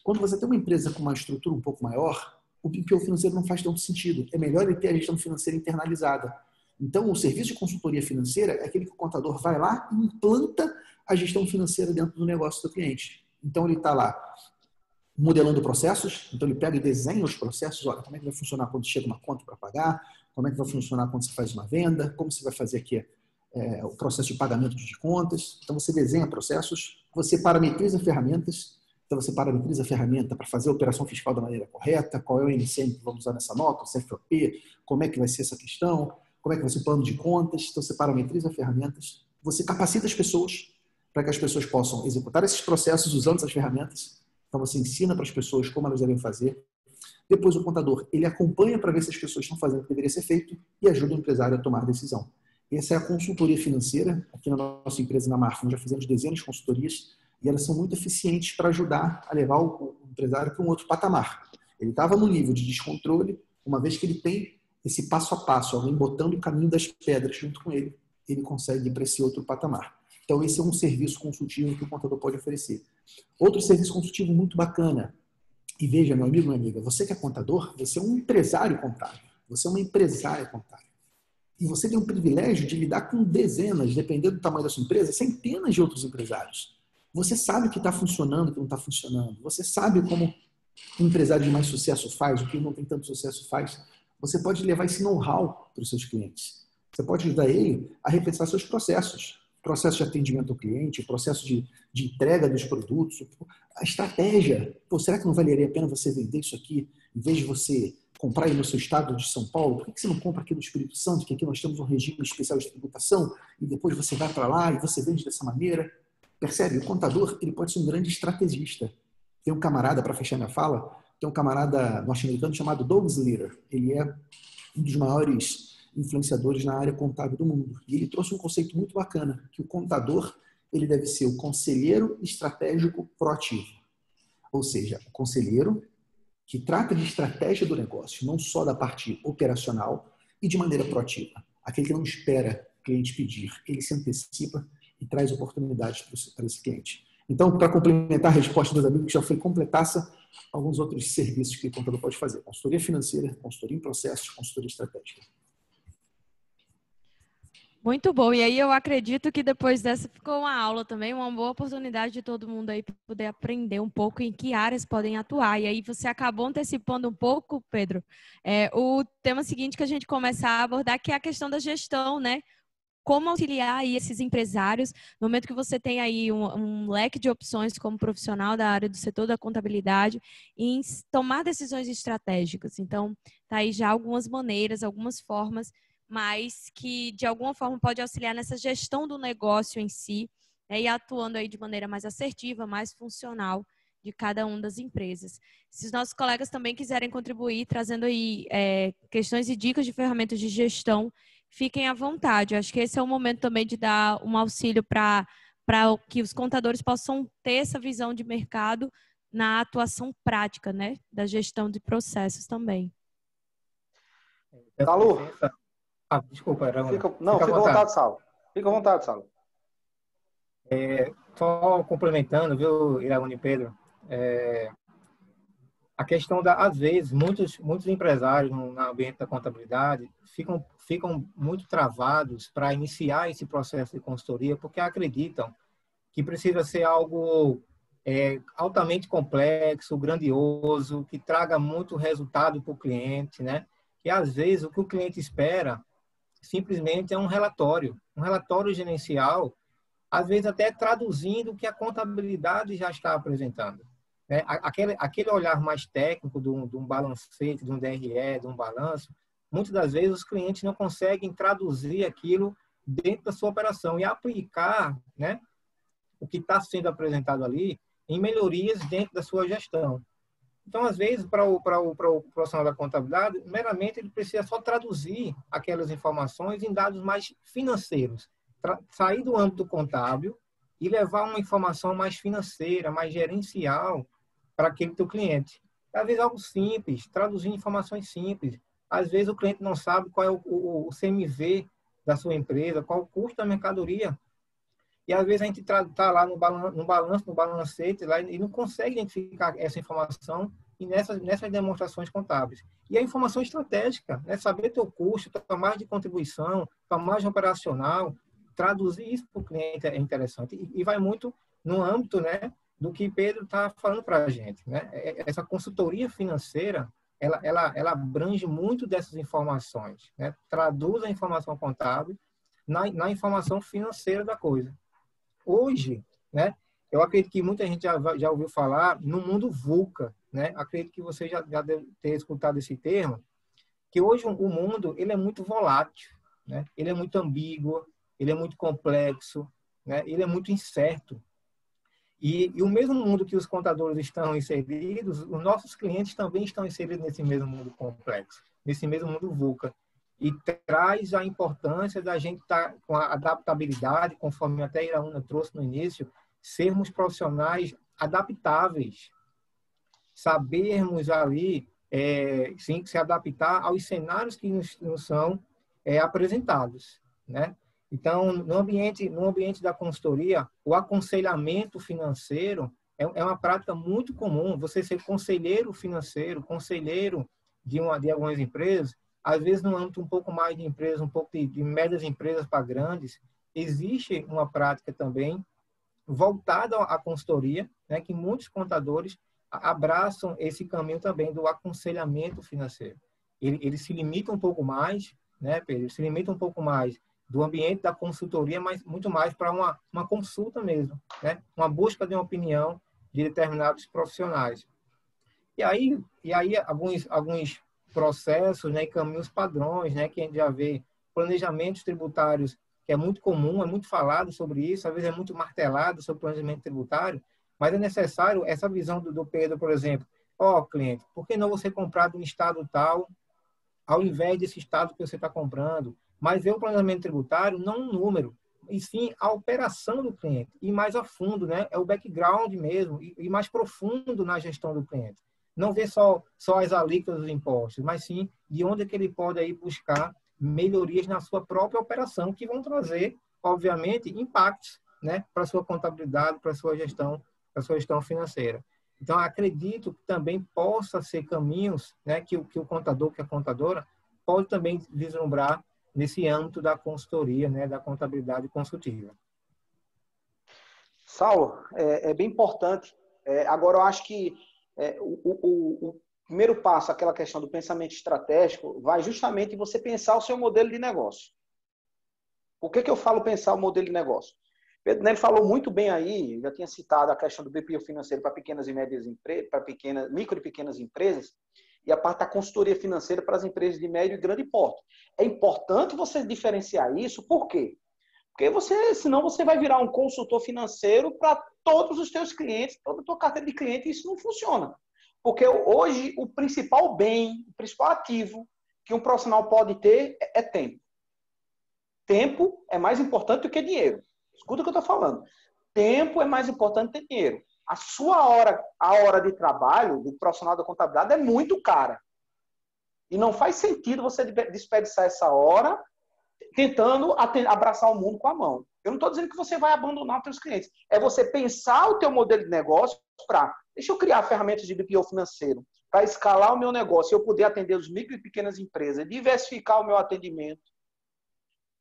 Quando você tem uma empresa com uma estrutura um pouco maior, o BPO financeiro não faz tanto sentido. É melhor ele ter a gestão financeira internalizada. Então, o serviço de consultoria financeira é aquele que o contador vai lá e implanta a gestão financeira dentro do negócio do cliente. Então, ele está lá modelando processos, então ele pega e desenha os processos, olha, como é que vai funcionar quando chega uma conta para pagar, como é que vai funcionar quando você faz uma venda, como você vai fazer aqui o processo de pagamento de contas. Então você desenha processos, você parametriza ferramentas, então você parametriza a ferramenta para fazer a operação fiscal da maneira correta, qual é o NCM que vamos usar nessa nota, o CFOP, como é que vai ser essa questão, como é que vai ser o plano de contas, então você parametriza ferramentas, você capacita as pessoas para que as pessoas possam executar esses processos usando essas ferramentas. Então você ensina para as pessoas como elas devem fazer. Depois o contador, ele acompanha para ver se as pessoas estão fazendo o que deveria ser feito e ajuda o empresário a tomar a decisão. Essa é a consultoria financeira. Aqui na nossa empresa, na Marfim, já fizemos dezenas de consultorias e elas são muito eficientes para ajudar a levar o empresário para um outro patamar. Ele estava no nível de descontrole, uma vez que ele tem esse passo a passo, alguém botando o caminho das pedras junto com ele, ele consegue ir para esse outro patamar. Então esse é um serviço consultivo que o contador pode oferecer. Outro serviço consultivo muito bacana. E veja, meu amigo, minha amiga, você que é contador, você é um empresário contábil. Você é uma empresária contábil. E você tem o privilégio de lidar com dezenas, dependendo do tamanho da sua empresa, centenas de outros empresários. Você sabe o que está funcionando, o que não está funcionando. Você sabe como um empresário de mais sucesso faz, o que não tem tanto sucesso faz. Você pode levar esse know-how para os seus clientes. Você pode ajudar ele a repensar seus processos. Processo de atendimento ao cliente, processo de entrega dos produtos, a estratégia. Pô, será que não valeria a pena você vender isso aqui, em vez de você comprar aí no seu estado de São Paulo? Por que você não compra aqui no Espírito Santo, que aqui nós temos um regime especial de tributação, e depois você vai para lá e você vende dessa maneira? Percebe? O contador, ele pode ser um grande estrategista. Tem um camarada, para fechar minha fala, tem um camarada norte-americano chamado Doug Slater. Ele é um dos maiores influenciadores na área contábil do mundo. E ele trouxe um conceito muito bacana, que o contador, ele deve ser o conselheiro estratégico proativo. Ou seja, o conselheiro que trata de estratégia do negócio, não só da parte operacional, e de maneira proativa. Aquele que não espera o cliente pedir, ele se antecipa e traz oportunidades para esse cliente. Então, para complementar a resposta dos amigos, que já foi completaça, alguns outros serviços que o contador pode fazer. Consultoria financeira, consultoria em processos, consultoria estratégica. Muito bom. E aí eu acredito que depois dessa ficou uma aula também, uma boa oportunidade de todo mundo aí poder aprender um pouco em que áreas podem atuar. E aí você acabou antecipando um pouco, Pedro, o tema seguinte que a gente começa a abordar, que é a questão da gestão, né? Como auxiliar aí esses empresários no momento que você tem aí um leque de opções como profissional da área do setor da contabilidade em tomar decisões estratégicas. Então, tá aí já algumas maneiras, algumas formas, mas que de alguma forma pode auxiliar nessa gestão do negócio em si, né, e atuando aí de maneira mais assertiva, mais funcional de cada uma das empresas. Se os nossos colegas também quiserem contribuir, trazendo aí questões e dicas de ferramentas de gestão, fiquem à vontade. Eu acho que esse é o momento também de dar um auxílio para que os contadores possam ter essa visão de mercado na atuação prática, né, da gestão de processos também. Alô? Desculpa, era uma. Fica à vontade, Saulo. Fica à vontade, Saulo. Só complementando, viu, Iraúna e Pedro? a questão às vezes, muitos empresários no ambiente da contabilidade ficam muito travados para iniciar esse processo de consultoria, porque acreditam que precisa ser algo altamente complexo, grandioso, que traga muito resultado para o cliente, né? E às vezes o que o cliente espera simplesmente é um relatório gerencial, às vezes até traduzindo o que a contabilidade já está apresentando. Né? Aquele olhar mais técnico de um balancete, de um DRE, de um balanço, muitas das vezes os clientes não conseguem traduzir aquilo dentro da sua operação e aplicar, né, o que está sendo apresentado ali em melhorias dentro da sua gestão. Então, às vezes, para o profissional da contabilidade, meramente ele precisa só traduzir aquelas informações em dados mais financeiros, sair do âmbito contábil e levar uma informação mais financeira, mais gerencial para aquele teu cliente. Às vezes, algo simples, traduzir informações simples. Às vezes, o cliente não sabe qual é o CMV da sua empresa, qual o custo da mercadoria. E às vezes a gente está lá no balanço, no balancete, lá, e não consegue identificar essa informação nessas demonstrações contábeis. E a informação estratégica, né? Saber teu custo, tua margem de contribuição, tua margem operacional, traduzir isso para o cliente é interessante. E vai muito no âmbito, né, do que Pedro está falando para a gente. Né? Essa consultoria financeira, ela abrange muito dessas informações. Né? Traduz a informação contábil na informação financeira da coisa. Hoje, né, eu acredito que muita gente já ouviu falar no mundo VUCA, né? Acredito que você já deve ter escutado esse termo, que hoje o mundo ele é muito volátil, né? Ele é muito ambíguo, ele é muito complexo, né? Ele é muito incerto. E o mesmo mundo que os contadores estão inseridos, os nossos clientes também estão inseridos nesse mesmo mundo complexo, nesse mesmo mundo VUCA. E traz a importância da gente estar com a adaptabilidade, conforme até a Iraúna trouxe no início, sermos profissionais adaptáveis, sabermos ali sim, se adaptar aos cenários que nos são apresentados, né? Então, no ambiente da consultoria, o aconselhamento financeiro é uma prática muito comum. Você ser conselheiro financeiro, conselheiro de algumas empresas, às vezes no âmbito um pouco mais de empresas, um pouco de médias empresas para grandes, existe uma prática também voltada à consultoria, né, que muitos contadores abraçam esse caminho também do aconselhamento financeiro. Ele se limita um pouco mais, né, Pedro? Ele se limita um pouco mais do ambiente da consultoria, mas muito mais para uma consulta mesmo, né? Uma busca de uma opinião de determinados profissionais. E aí alguns processos, né, e caminhos padrões, né, que a gente já vê, planejamentos tributários, que é muito comum, é muito falado sobre isso, às vezes é muito martelado sobre planejamento tributário, mas é necessário essa visão do Pedro, por exemplo. Cliente, por que não você comprar de um estado tal, ao invés desse estado que você está comprando? Mas ver o planejamento tributário, não um número, e sim a operação do cliente, e mais a fundo, né? É o background mesmo, e mais profundo na gestão do cliente. Não ver só as alíquotas dos impostos, mas sim de onde é que ele pode aí buscar melhorias na sua própria operação, que vão trazer, obviamente, impactos, né, para a sua contabilidade, para a sua gestão financeira. Então, acredito que também possa ser caminhos, né, que o contador, que a contadora, pode também vislumbrar nesse âmbito da consultoria, né, da contabilidade consultiva. Saulo, é bem importante. Agora, eu acho que o primeiro passo, aquela questão do pensamento estratégico, vai justamente em você pensar o seu modelo de negócio. Por que eu falo pensar o modelo de negócio? Pedro Nelly falou muito bem aí, já tinha citado a questão do BPO financeiro para pequenas e médias empresas, para micro e pequenas empresas, e a parte da consultoria financeira para as empresas de médio e grande porte. É importante você diferenciar isso, por quê? Porque senão você vai virar um consultor financeiro para todos os teus clientes, toda a tua carteira de clientes, e isso não funciona. Porque hoje o principal bem, o principal ativo que um profissional pode ter é tempo. Tempo é mais importante do que dinheiro. Escuta o que eu estou falando. Tempo é mais importante que dinheiro. A hora de trabalho do profissional da contabilidade é muito cara. E não faz sentido você desperdiçar essa hora tentando abraçar o mundo com a mão. Eu não estou dizendo que você vai abandonar os seus clientes. É você pensar o teu modelo de negócio para... Deixa eu criar ferramentas de BPO financeiro. para escalar o meu negócio, eu poder atender os micro e pequenas empresas, diversificar o meu atendimento,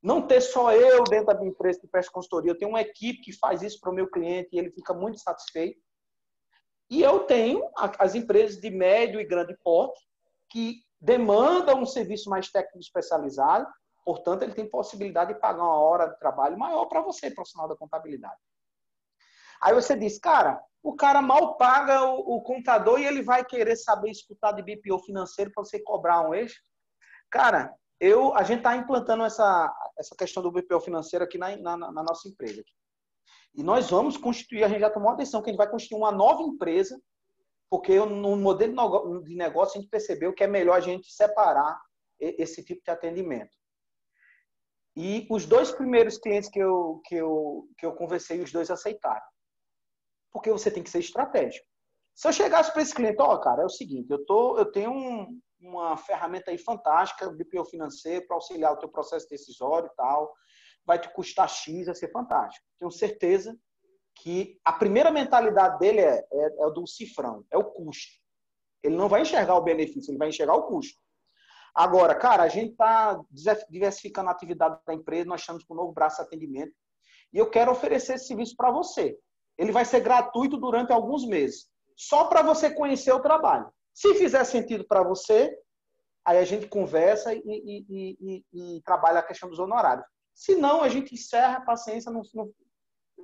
não ter só eu dentro da minha empresa que presta consultoria, eu tenho uma equipe que faz isso para o meu cliente e ele fica muito satisfeito. E eu tenho as empresas de médio e grande porte que demandam um serviço mais técnico especializado, portanto, ele tem possibilidade de pagar uma hora de trabalho maior para você, profissional da contabilidade. Aí você diz, cara, o cara mal paga o contador e ele vai querer saber escutar de BPO financeiro para você cobrar um eixo. Cara, a gente está implantando essa questão do BPO financeiro aqui na nossa empresa. E nós vamos constituir, a gente já tomou uma decisão que a gente vai constituir uma nova empresa, porque no modelo de negócio a gente percebeu que é melhor a gente separar esse tipo de atendimento. E os 2 primeiros clientes que eu conversei, os 2 aceitaram. Porque você tem que ser estratégico. Se eu chegasse para esse cliente, cara, é o seguinte, eu tenho uma ferramenta aí fantástica, o BPO financeiro, para auxiliar o teu processo decisório e tal, vai te custar X, vai ser fantástico. Tenho certeza que a primeira mentalidade dele é o do cifrão, é o custo. Ele não vai enxergar o benefício, ele vai enxergar o custo. Agora, cara, a gente está diversificando a atividade da empresa, nós estamos com um novo braço de atendimento, e eu quero oferecer esse serviço para você. Ele vai ser gratuito durante alguns meses, só para você conhecer o trabalho. Se fizer sentido para você, aí a gente conversa e trabalha a questão dos honorários. Se não, a gente encerra a paciência, não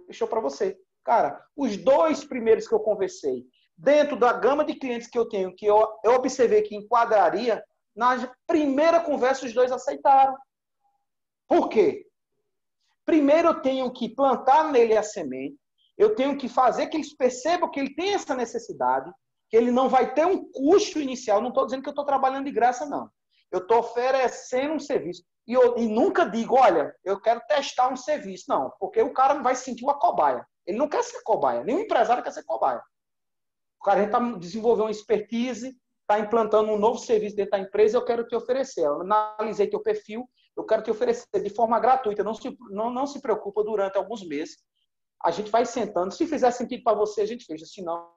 deixou para você. Cara, os 2 primeiros que eu conversei, dentro da gama de clientes que eu tenho, que eu observei que enquadraria, na primeira conversa os 2 aceitaram. Por quê? Primeiro eu tenho que plantar nele a semente, eu tenho que fazer que eles percebam que ele tem essa necessidade, que ele não vai ter um custo inicial. Não estou dizendo que eu estou trabalhando de graça, não. Eu estou oferecendo um serviço. E nunca digo, olha, eu quero testar um serviço. Não, porque o cara não vai sentir uma cobaia. Ele não quer ser cobaia. Nenhum empresário quer ser cobaia. O cara está desenvolvendo uma expertise, está implantando um novo serviço dentro da empresa, eu quero te oferecer. Eu analisei teu perfil, eu quero te oferecer de forma gratuita. Não se preocupa durante alguns meses. A gente vai sentando. Se fizer sentido para você, a gente fecha. Se não,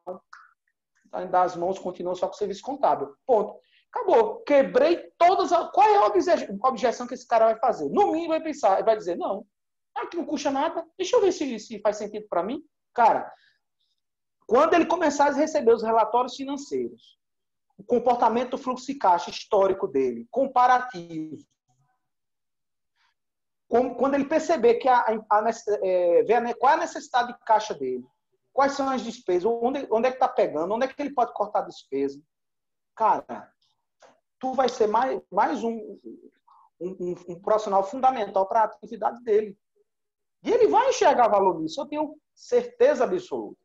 dá as mãos, continua só com o serviço contábil. Ponto. Acabou. Quebrei todas as... Qual é a objeção que esse cara vai fazer? No mínimo vai pensar, vai dizer, não, aqui não custa nada, deixa eu ver se faz sentido para mim. Cara, quando ele começar a receber os relatórios financeiros, o comportamento do fluxo de caixa histórico dele, comparativo, quando ele perceber que qual é a necessidade de caixa dele, quais são as despesas, onde é que está pegando, onde é que ele pode cortar a despesa, cara, tu vai ser mais um profissional fundamental para a atividade dele. E ele vai enxergar valor nisso, eu tenho certeza absoluta.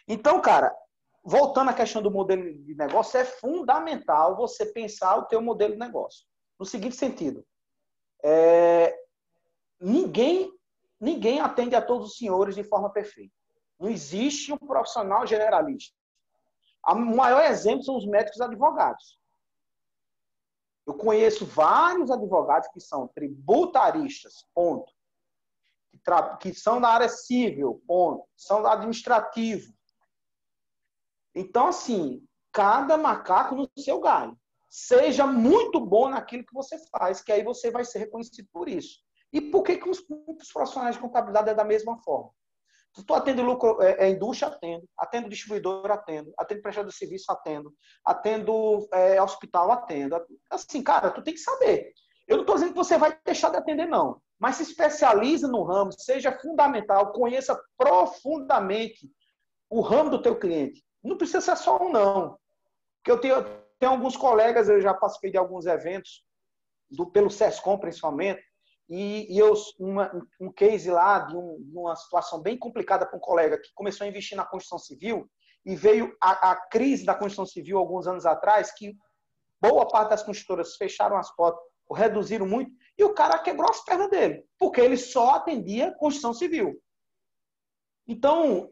Então, cara, voltando à questão do modelo de negócio, é fundamental você pensar o teu modelo de negócio. No seguinte sentido, ninguém atende a todos os senhores de forma perfeita. Não existe um profissional generalista. O maior exemplo são os médicos advogados. Eu conheço vários advogados que são tributaristas, ponto. Que são da área civil, ponto. São da administrativo. Então, assim, cada macaco no seu galho. Seja muito bom naquilo que você faz, que aí você vai ser reconhecido por isso. E por que os profissionais de contabilidade é da mesma forma? Se tu atende lucro, indústria, atendo distribuidor, atendo prestador de serviço, atendo hospital, atendo. Assim, cara, tu tem que saber. Eu não estou dizendo que você vai deixar de atender, não. Mas se especializa no ramo, seja fundamental, conheça profundamente o ramo do teu cliente. Não precisa ser só um, não. Porque eu tenho alguns colegas, eu já participei de alguns eventos, pelo SESCOM principalmente, e um case lá de uma situação bem complicada para um colega que começou a investir na construção civil e veio a crise da construção civil alguns anos atrás, que boa parte das construtoras fecharam as portas, reduziram muito, e o cara quebrou as pernas dele, porque ele só atendia construção civil. Então,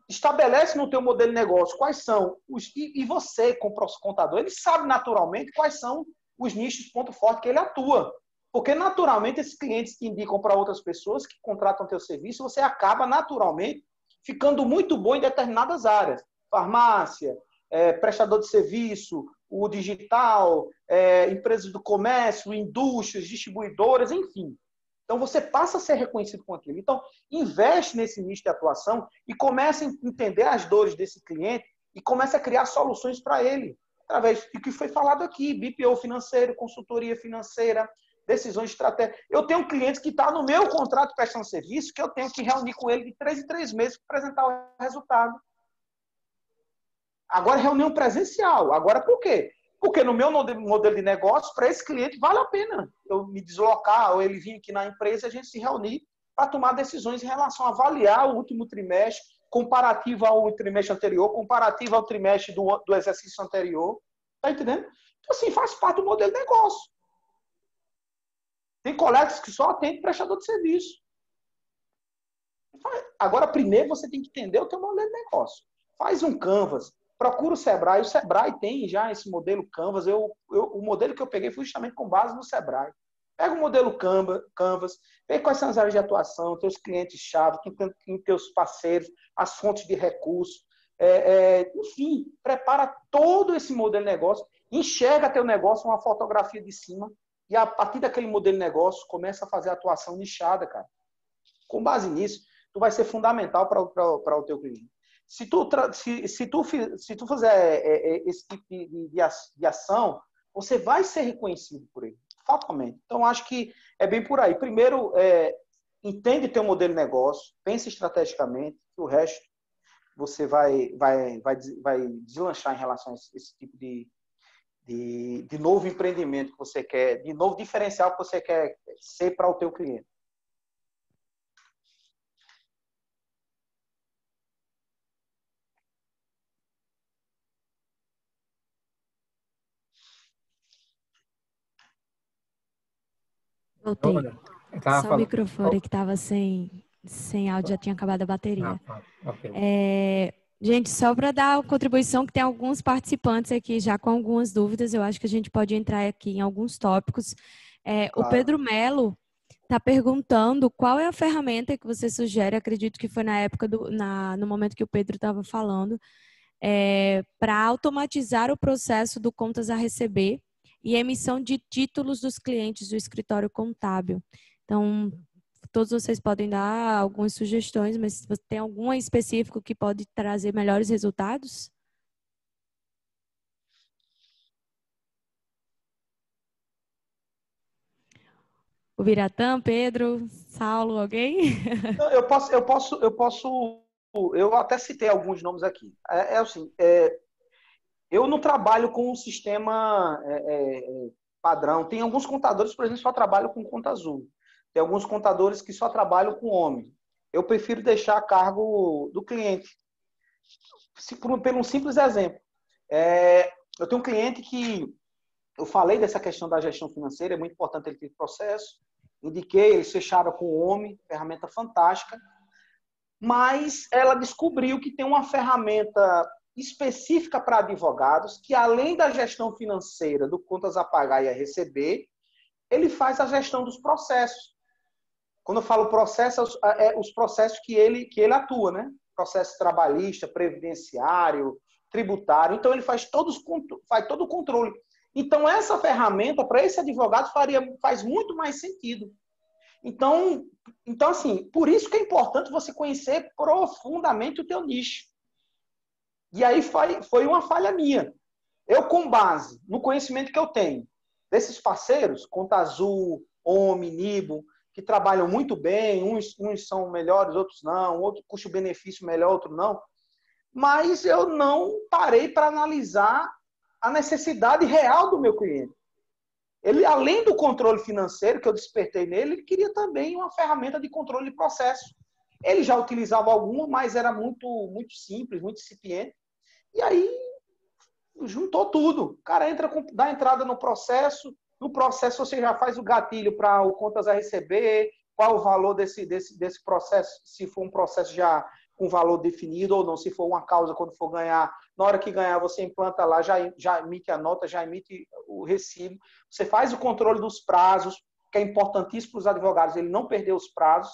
estabelece no teu modelo de negócio quais são e você, como contador, ele sabe naturalmente quais são os nichos, ponto forte que ele atua. Porque, naturalmente, esses clientes que indicam para outras pessoas que contratam teu serviço, você acaba, naturalmente, ficando muito bom em determinadas áreas. Farmácia, prestador de serviço, o digital, empresas do comércio, indústrias, distribuidoras, enfim. Então, você passa a ser reconhecido com aquilo. Então, investe nesse nicho de atuação e comece a entender as dores desse cliente e comece a criar soluções para ele, através do que foi falado aqui, BPO financeiro, consultoria financeira, decisões estratégicas. Eu tenho clientes que estão no meu contrato prestando serviço que eu tenho que reunir com ele de 3 em 3 meses para apresentar o resultado. Agora, reunião presencial. Agora, por quê? Porque no meu modelo de negócio, para esse cliente, vale a pena eu me deslocar ou ele vir aqui na empresa e a gente se reunir para tomar decisões em relação a avaliar o último trimestre, comparativo ao trimestre anterior, comparativo ao trimestre do exercício anterior. Tá entendendo? Então, assim, faz parte do modelo de negócio. Tem colegas que só atendem prestador de serviço. Agora, primeiro, você tem que entender o teu modelo de negócio. Faz um Canvas. Procura o Sebrae. O Sebrae tem já esse modelo Canvas. O modelo que eu peguei foi justamente com base no Sebrae. Pega o modelo Canvas, vê quais são as áreas de atuação, teus clientes-chave, quem teus parceiros, as fontes de recursos. Enfim, prepara todo esse modelo de negócio, enxerga teu negócio, uma fotografia de cima, e a partir daquele modelo de negócio, começa a fazer atuação nichada, cara. Com base nisso, tu vai ser fundamental para o teu cliente. Se tu fizer esse tipo de ação, você vai ser reconhecido por ele, fatalmente. Então, acho que é bem por aí. Primeiro, entende teu modelo de negócio, pense estrategicamente, o resto você vai deslanchar em relação a esse tipo de novo empreendimento que você quer, de novo diferencial que você quer ser para o teu cliente. Voltei. Só o falando. microfone que estava sem áudio, já tinha acabado a bateria. Okay. Gente, só para dar a contribuição, que tem alguns participantes aqui já com algumas dúvidas, eu acho que a gente pode entrar aqui em alguns tópicos. Claro. O Pedro Melo está perguntando qual é a ferramenta que você sugere, acredito que foi na época, no momento que o Pedro estava falando, para automatizar o processo do contas a receber e emissão de títulos dos clientes do escritório contábil. Então, todos vocês podem dar algumas sugestões, mas se você tem algum específico que pode trazer melhores resultados? O Biratã, Pedro, Saulo, alguém? Eu até citei alguns nomes aqui. Assim, eu não trabalho com um sistema padrão. Tem alguns contadores, por exemplo, que só trabalham com conta azul. Tem alguns contadores que só trabalham com homem. Eu prefiro deixar a cargo do cliente. Pelo um simples exemplo. Eu tenho um cliente que eu falei dessa questão da gestão financeira, é muito importante ele ter processo. Indiquei, eles fecharam com o homem, ferramenta fantástica. Mas ela descobriu que tem uma ferramenta específica para advogados, que além da gestão financeira, do contas a pagar e a receber, ele faz a gestão dos processos. Quando eu falo processo, os processos que ele atua, né? Processo trabalhista, previdenciário, tributário. Então, ele faz todo o controle. Então, essa ferramenta, para esse advogado, faz muito mais sentido. Então, assim, por isso que é importante você conhecer profundamente o teu nicho. E aí foi uma falha minha. Eu, com base no conhecimento que eu tenho desses parceiros, Conta Azul, OMI, Nibo, que trabalham muito bem, uns são melhores, outros não, outro custo-benefício melhor, outro não, mas eu não parei para analisar a necessidade real do meu cliente. Ele, além do controle financeiro que eu despertei nele, ele queria também uma ferramenta de controle de processo. Ele já utilizava alguma, mas era muito, muito simples, muito incipiente. E aí, juntou tudo. O cara dá entrada no processo. No processo, você já faz o gatilho para o contas a receber, qual o valor desse processo, se for um processo já com valor definido ou não, se for uma causa, quando for ganhar. Na hora que ganhar, você implanta lá, já emite a nota, já emite o recibo. Você faz o controle dos prazos, que é importantíssimo para os advogados, ele não perder os prazos.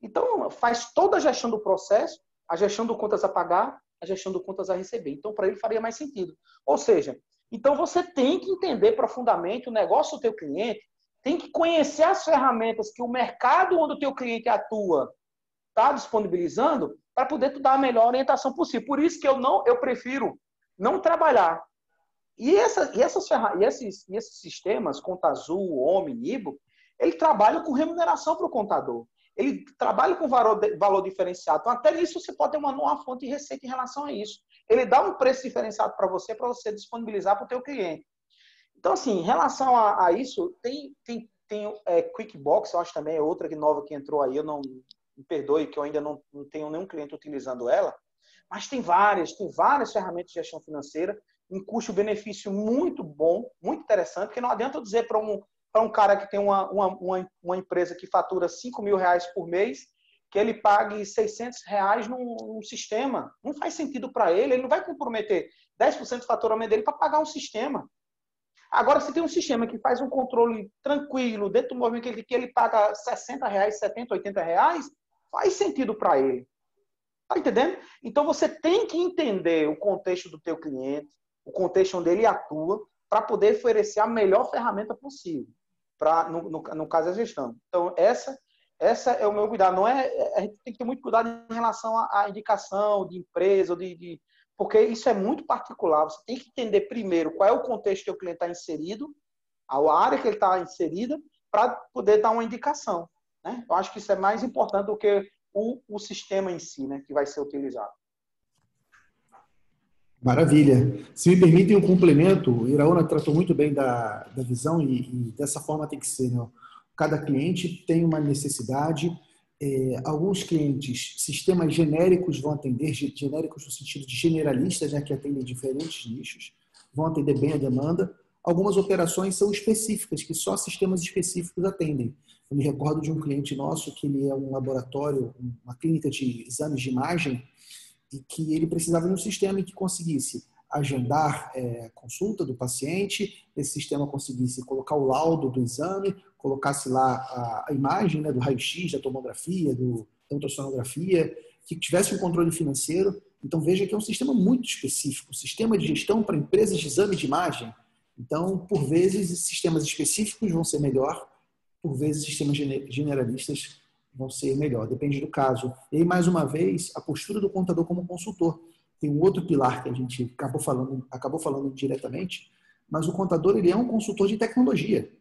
Então, faz toda a gestão do processo, a gestão do contas a pagar, a gestão do contas a receber. Então, para ele faria mais sentido. Ou seja, então você tem que entender profundamente o negócio do teu cliente, tem que conhecer as ferramentas que o mercado onde o teu cliente atua está disponibilizando para poder tu dar a melhor orientação possível. Por isso que eu prefiro não trabalhar. E esses sistemas, Conta Azul, Omni, Ibo, ele trabalha com remuneração para o contador. Ele trabalha com valor diferenciado. Então, até nisso, você pode ter uma fonte de receita em relação a isso. Ele dá um preço diferenciado para você disponibilizar para o teu cliente. Então, assim, em relação a isso, tem QuickBooks, eu acho também é outra nova que entrou aí. Eu não me perdoe que eu ainda não tenho nenhum cliente utilizando ela. Mas tem várias ferramentas de gestão financeira, um custo-benefício muito bom, muito interessante, porque não adianta eu dizer para um cara que tem uma empresa que fatura R$5.000 por mês, que ele pague R$600 num sistema. Não faz sentido para ele não vai comprometer 10% do faturamento dele para pagar um sistema. Agora, se tem um sistema que faz um controle tranquilo, dentro do movimento que ele paga R$60, R$70, R$80, faz sentido para ele. Tá entendendo? Então, você tem que entender o contexto do teu cliente, o contexto onde ele atua, para poder oferecer a melhor ferramenta possível, no caso da gestão. Então, essa é o meu cuidado. A gente tem que ter muito cuidado em relação à indicação de empresa, porque isso é muito particular. Você tem que entender primeiro qual é o contexto que o cliente está inserido, a área que ele está inserida, para poder dar uma indicação. Né? Eu acho que isso é mais importante do que o sistema em si, né, que vai ser utilizado. Maravilha. Se me permitem um complemento, o Iraúna tratou muito bem da visão e dessa forma tem que ser. Né? Cada cliente tem uma necessidade. Alguns clientes, sistemas genéricos vão atender, genéricos no sentido de generalistas, né, que atendem diferentes nichos, vão atender bem a demanda. Algumas operações são específicas, que só sistemas específicos atendem. Eu me recordo de um cliente nosso que ele é um laboratório, uma clínica de exames de imagem, e que ele precisava de um sistema que conseguisse agendar consulta do paciente, esse sistema conseguisse colocar o laudo do exame, colocasse lá a imagem, né, do raio-x, da tomografia, da ultrassonografia, que tivesse um controle financeiro. Então veja que é um sistema muito específico, um sistema de gestão para empresas de exame de imagem. Então, por vezes, sistemas específicos vão ser melhor, por vezes, sistemas generalistas vão ser melhor, depende do caso. E aí, mais uma vez, a postura do contador como consultor. Tem um outro pilar que a gente acabou falando diretamente, mas o contador ele é um consultor de tecnologia.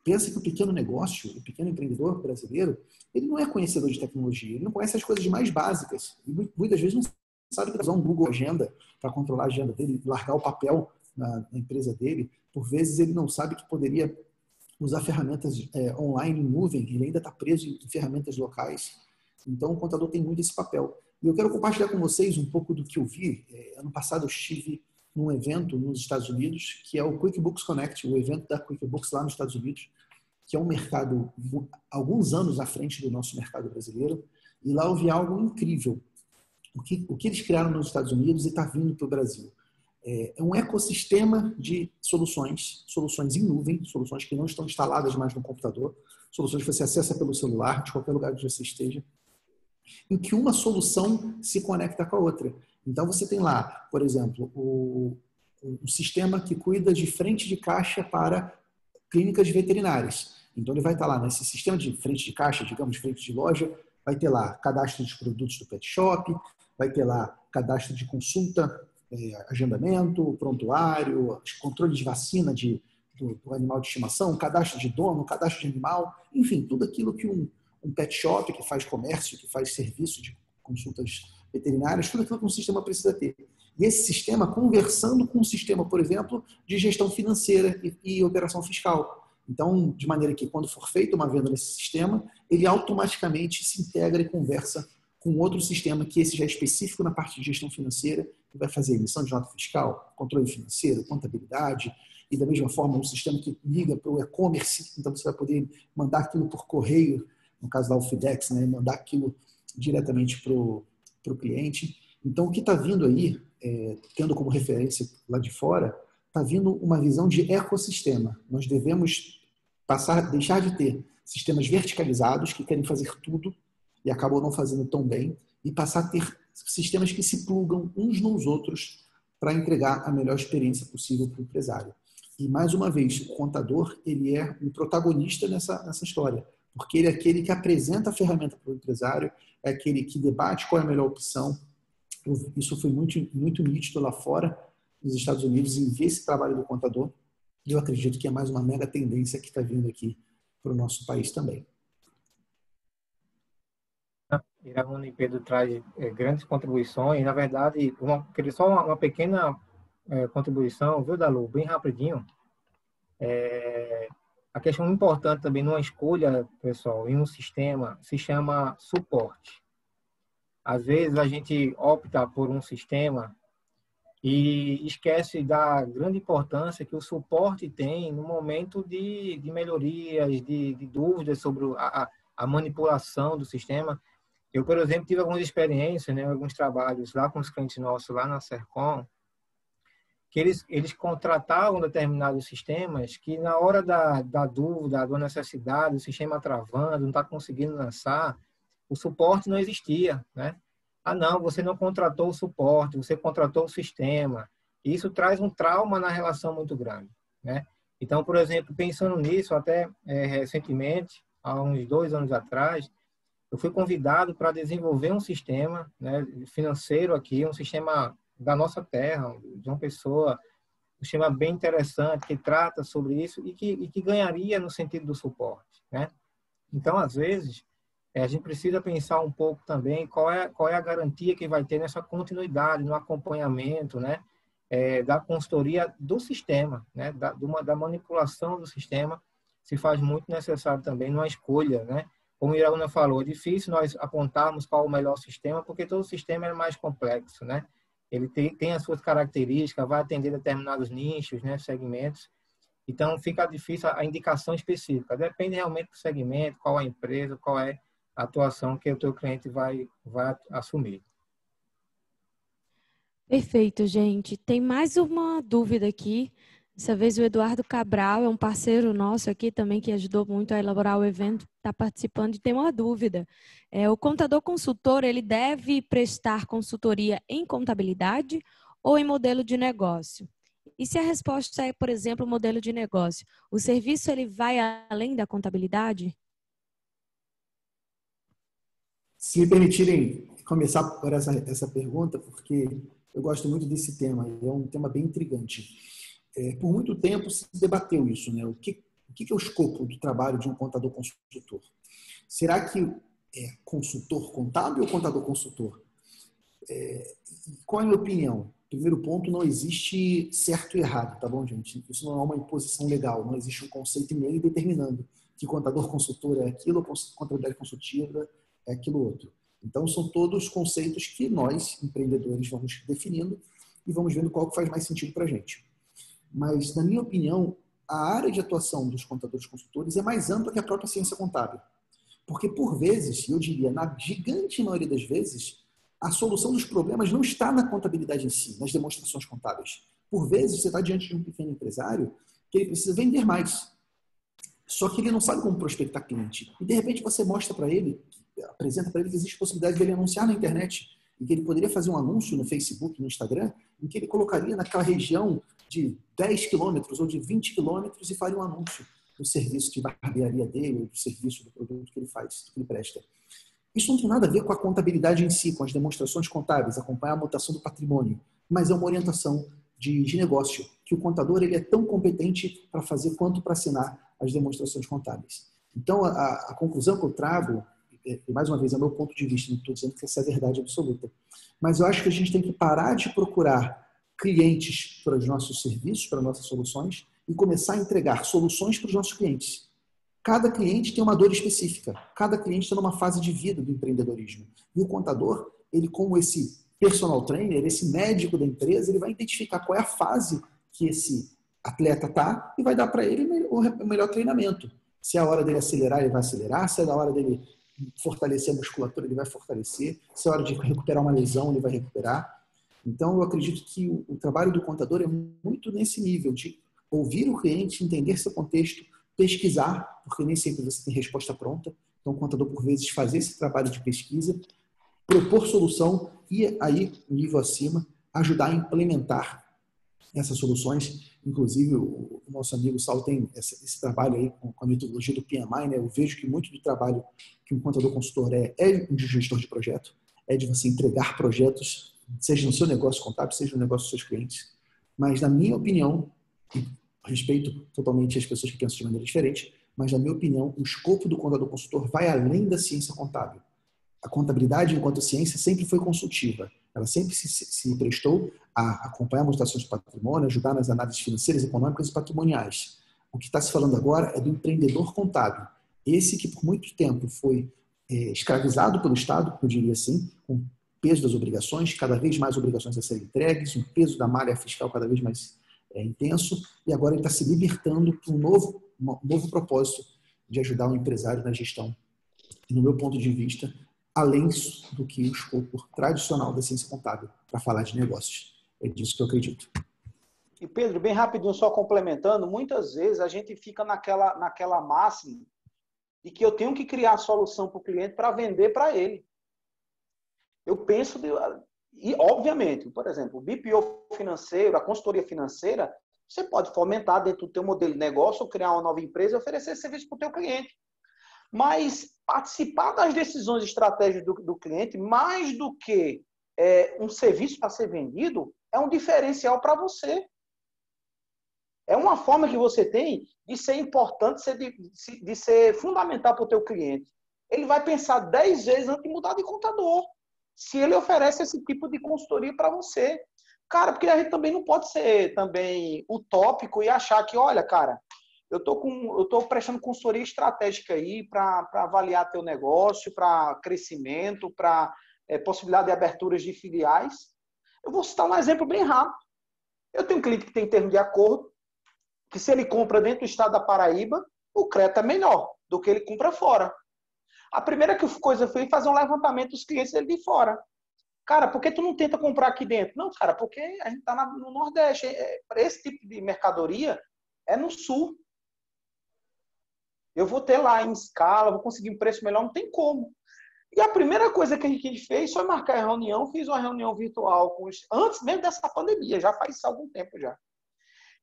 Pensa que o pequeno negócio, o pequeno empreendedor brasileiro, ele não é conhecedor de tecnologia, ele não conhece as coisas mais básicas. E muitas vezes não sabe usar um Google Agenda para controlar a agenda dele, largar o papel na empresa dele. Por vezes ele não sabe que poderia usar ferramentas online, em nuvem, ele ainda está preso em ferramentas locais. Então, o contador tem muito esse papel. E eu quero compartilhar com vocês um pouco do que eu vi. Ano passado eu estive num evento nos Estados Unidos, que é o QuickBooks Connect, o evento da QuickBooks lá nos Estados Unidos, que é um mercado alguns anos à frente do nosso mercado brasileiro. E lá eu vi algo incrível. O que eles criaram nos Estados Unidos e está vindo para o Brasil. É um ecossistema de soluções em nuvem, soluções que não estão instaladas mais no computador, soluções que você acessa pelo celular, de qualquer lugar onde você esteja, em que uma solução se conecta com a outra. Então você tem lá, por exemplo, um sistema que cuida de frente de caixa para clínicas veterinárias. Então ele vai estar lá nesse sistema de frente de caixa, digamos, frente de loja, vai ter lá cadastro de produtos do pet shop, vai ter lá cadastro de consulta, agendamento, prontuário, controle de vacina do animal de estimação, cadastro de dono, cadastro de animal, enfim, tudo aquilo que um pet shop que faz comércio, que faz serviço de consultas veterinárias, tudo aquilo que um sistema precisa ter. E esse sistema conversando com um sistema, por exemplo, de gestão financeira e operação fiscal. Então, de maneira que quando for feita uma venda nesse sistema, ele automaticamente se integra e conversa com outro sistema que esse já é específico na parte de gestão financeira, que vai fazer emissão de nota fiscal, controle financeiro, contabilidade, e da mesma forma um sistema que liga para o e-commerce, então você vai poder mandar aquilo por correio, no caso da Alfidex, né, mandar aquilo diretamente para o cliente. Então o que está vindo aí, tendo como referência lá de fora, está vindo uma visão de ecossistema. Nós devemos deixar de ter sistemas verticalizados que querem fazer tudo e acabam não fazendo tão bem, e passar a ter sistemas que se plugam uns nos outros para entregar a melhor experiência possível para o empresário. E, mais uma vez, o contador ele é um protagonista nessa história, porque ele é aquele que apresenta a ferramenta para o empresário, é aquele que debate qual é a melhor opção. Isso foi muito, muito nítido lá fora, nos Estados Unidos, em ver esse trabalho do contador. E eu acredito que é mais uma mega tendência que está vindo aqui para o nosso país também. Iraúna e Pedro traz grandes contribuições. Na verdade, só uma pequena contribuição, viu, Dalu? Bem rapidinho. A questão importante também numa escolha, pessoal, em um sistema, se chama suporte. Às vezes a gente opta por um sistema e esquece da grande importância que o suporte tem no momento de melhorias, de dúvidas sobre a manipulação do sistema. Eu, por exemplo, tive algumas experiências, né, alguns trabalhos lá com os clientes nossos, lá na Sercom, que eles contratavam determinados sistemas que na hora da dúvida, da necessidade, o sistema travando, não está conseguindo lançar, o suporte não existia, né? Ah, não, você não contratou o suporte, você contratou o sistema. Isso traz um trauma na relação muito grande, né? Então, por exemplo, pensando nisso, até recentemente, há uns 2 anos atrás, eu fui convidado para desenvolver um sistema, né, financeiro aqui, um sistema da nossa terra, de uma pessoa, um sistema bem interessante, que trata sobre isso e que ganharia no sentido do suporte, né? Então, às vezes, a gente precisa pensar um pouco também qual é a garantia que vai ter nessa continuidade, no acompanhamento, né, da consultoria do sistema, né, da manipulação do sistema, se faz muito necessário também numa escolha, né? Como o Iraúna falou, é difícil nós apontarmos qual o melhor sistema, porque todo sistema é mais complexo, né? Ele tem as suas características, vai atender determinados nichos, né, segmentos. Então, fica difícil a indicação específica. Depende realmente do segmento, qual é a empresa, qual é a atuação que o teu cliente vai assumir. Perfeito, gente. Tem mais uma dúvida aqui. Dessa vez o Eduardo Cabral é um parceiro nosso aqui também que ajudou muito a elaborar o evento, está participando e tem uma dúvida. O contador consultor, ele deve prestar consultoria em contabilidade ou em modelo de negócio? E se a resposta é, por exemplo, modelo de negócio, o serviço ele vai além da contabilidade? Se me permitirem começar por essa pergunta, porque eu gosto muito desse tema, é um tema bem intrigante. Por muito tempo se debateu isso, né? O que é o escopo do trabalho de um contador consultor? Será que é consultor contábil ou contador consultor? Qual é a minha opinião? Primeiro ponto, não existe certo e errado, tá bom, gente? Isso não é uma imposição legal, não existe um conceito em lei determinando que contador consultor é aquilo, ou contabilidade consultiva é aquilo outro. Então, são todos conceitos que nós, empreendedores, vamos definindo e vamos vendo qual que faz mais sentido para a gente. Mas, na minha opinião, a área de atuação dos contadores consultores é mais ampla que a própria ciência contábil. Porque, por vezes, eu diria, na gigante maioria das vezes, a solução dos problemas não está na contabilidade em si, nas demonstrações contábeis. Por vezes, você está diante de um pequeno empresário que ele precisa vender mais. Só que ele não sabe como prospectar cliente. E, de repente, você mostra para ele, apresenta para ele que existe possibilidade dele anunciar na internet e que ele poderia fazer um anúncio no Facebook, no Instagram, em que ele colocaria naquela região de 10 quilômetros ou de 20 quilômetros e faria um anúncio do serviço de barbearia dele, ou do serviço do produto que ele faz, que ele presta. Isso não tem nada a ver com a contabilidade em si, com as demonstrações contábeis, acompanhar a mutação do patrimônio, mas é uma orientação de negócio, que o contador ele é tão competente para fazer quanto para assinar as demonstrações contábeis. Então, a conclusão que eu trago, e mais uma vez, é o meu ponto de vista, não estou dizendo que essa é a verdade absoluta, mas eu acho que a gente tem que parar de procurar clientes para os nossos serviços, para nossas soluções, e começar a entregar soluções para os nossos clientes. Cada cliente tem uma dor específica, cada cliente está numa fase de vida do empreendedorismo. E o contador, ele como esse personal trainer, esse médico da empresa, ele vai identificar qual é a fase que esse atleta está e vai dar para ele o melhor treinamento. Se é a hora dele acelerar, ele vai acelerar. Se é a hora dele fortalecer a musculatura, ele vai fortalecer. Se é a hora de recuperar uma lesão, ele vai recuperar. Então, eu acredito que o trabalho do contador é muito nesse nível de ouvir o cliente, entender seu contexto, pesquisar, porque nem sempre você tem resposta pronta. Então, o contador, por vezes, fazer esse trabalho de pesquisa, propor solução e aí, um nível acima, ajudar a implementar essas soluções. Inclusive, o nosso amigo Saulo tem esse trabalho aí com a metodologia do PMI, né? Eu vejo que muito do trabalho que um contador consultor é de gestor de projeto, é de você entregar projetos, seja no seu negócio contábil, seja no negócio dos seus clientes. Mas, na minha opinião, e respeito totalmente as pessoas que pensam de maneira diferente, mas, na minha opinião, o escopo do contador consultor vai além da ciência contábil. A contabilidade, enquanto ciência, sempre foi consultiva. Ela sempre se prestou a acompanhar mutações de patrimônio, ajudar nas análises financeiras, econômicas e patrimoniais. O que está se falando agora é do empreendedor contábil. Esse que, por muito tempo, foi escravizado pelo Estado, eu diria assim, com o peso das obrigações, cada vez mais obrigações a serem entregues, um peso da malha fiscal cada vez mais intenso, e agora ele está se libertando para um novo propósito de ajudar o empresário na gestão. E, no meu ponto de vista, além do que o escopo tradicional da ciência contábil para falar de negócios. É disso que eu acredito. E, Pedro, bem rapidinho, só complementando, muitas vezes a gente fica naquela máxima de que eu tenho que criar a solução para o cliente para vender para ele. Eu penso, e obviamente, por exemplo, o BPO financeiro, a consultoria financeira, você pode fomentar dentro do teu modelo de negócio, ou criar uma nova empresa e oferecer esse serviço para o teu cliente. Mas participar das decisões estratégicas do cliente, mais do que um serviço para ser vendido, é um diferencial para você. É uma forma que você tem de ser importante, de ser fundamental para o teu cliente. Ele vai pensar 10 vezes antes de mudar de contador, se ele oferece esse tipo de consultoria para você. Cara, porque a gente também não pode ser também utópico e achar que, olha, cara, eu estou prestando consultoria estratégica aí para avaliar teu negócio, para crescimento, para possibilidade de aberturas de filiais. Eu vou citar um exemplo bem rápido. Eu tenho um cliente que tem termo de acordo, que se ele compra dentro do estado da Paraíba, o crédito é menor do que ele compra fora. A primeira coisa foi fazer um levantamento dos clientes dele de fora. Cara, por que tu não tenta comprar aqui dentro? Não, cara, porque a gente está no Nordeste. Para esse tipo de mercadoria, é no Sul. Eu vou ter lá em escala, vou conseguir um preço melhor, não tem como. E a primeira coisa que a gente fez foi marcar a reunião, fiz uma reunião virtual antes mesmo dessa pandemia, já faz algum tempo já.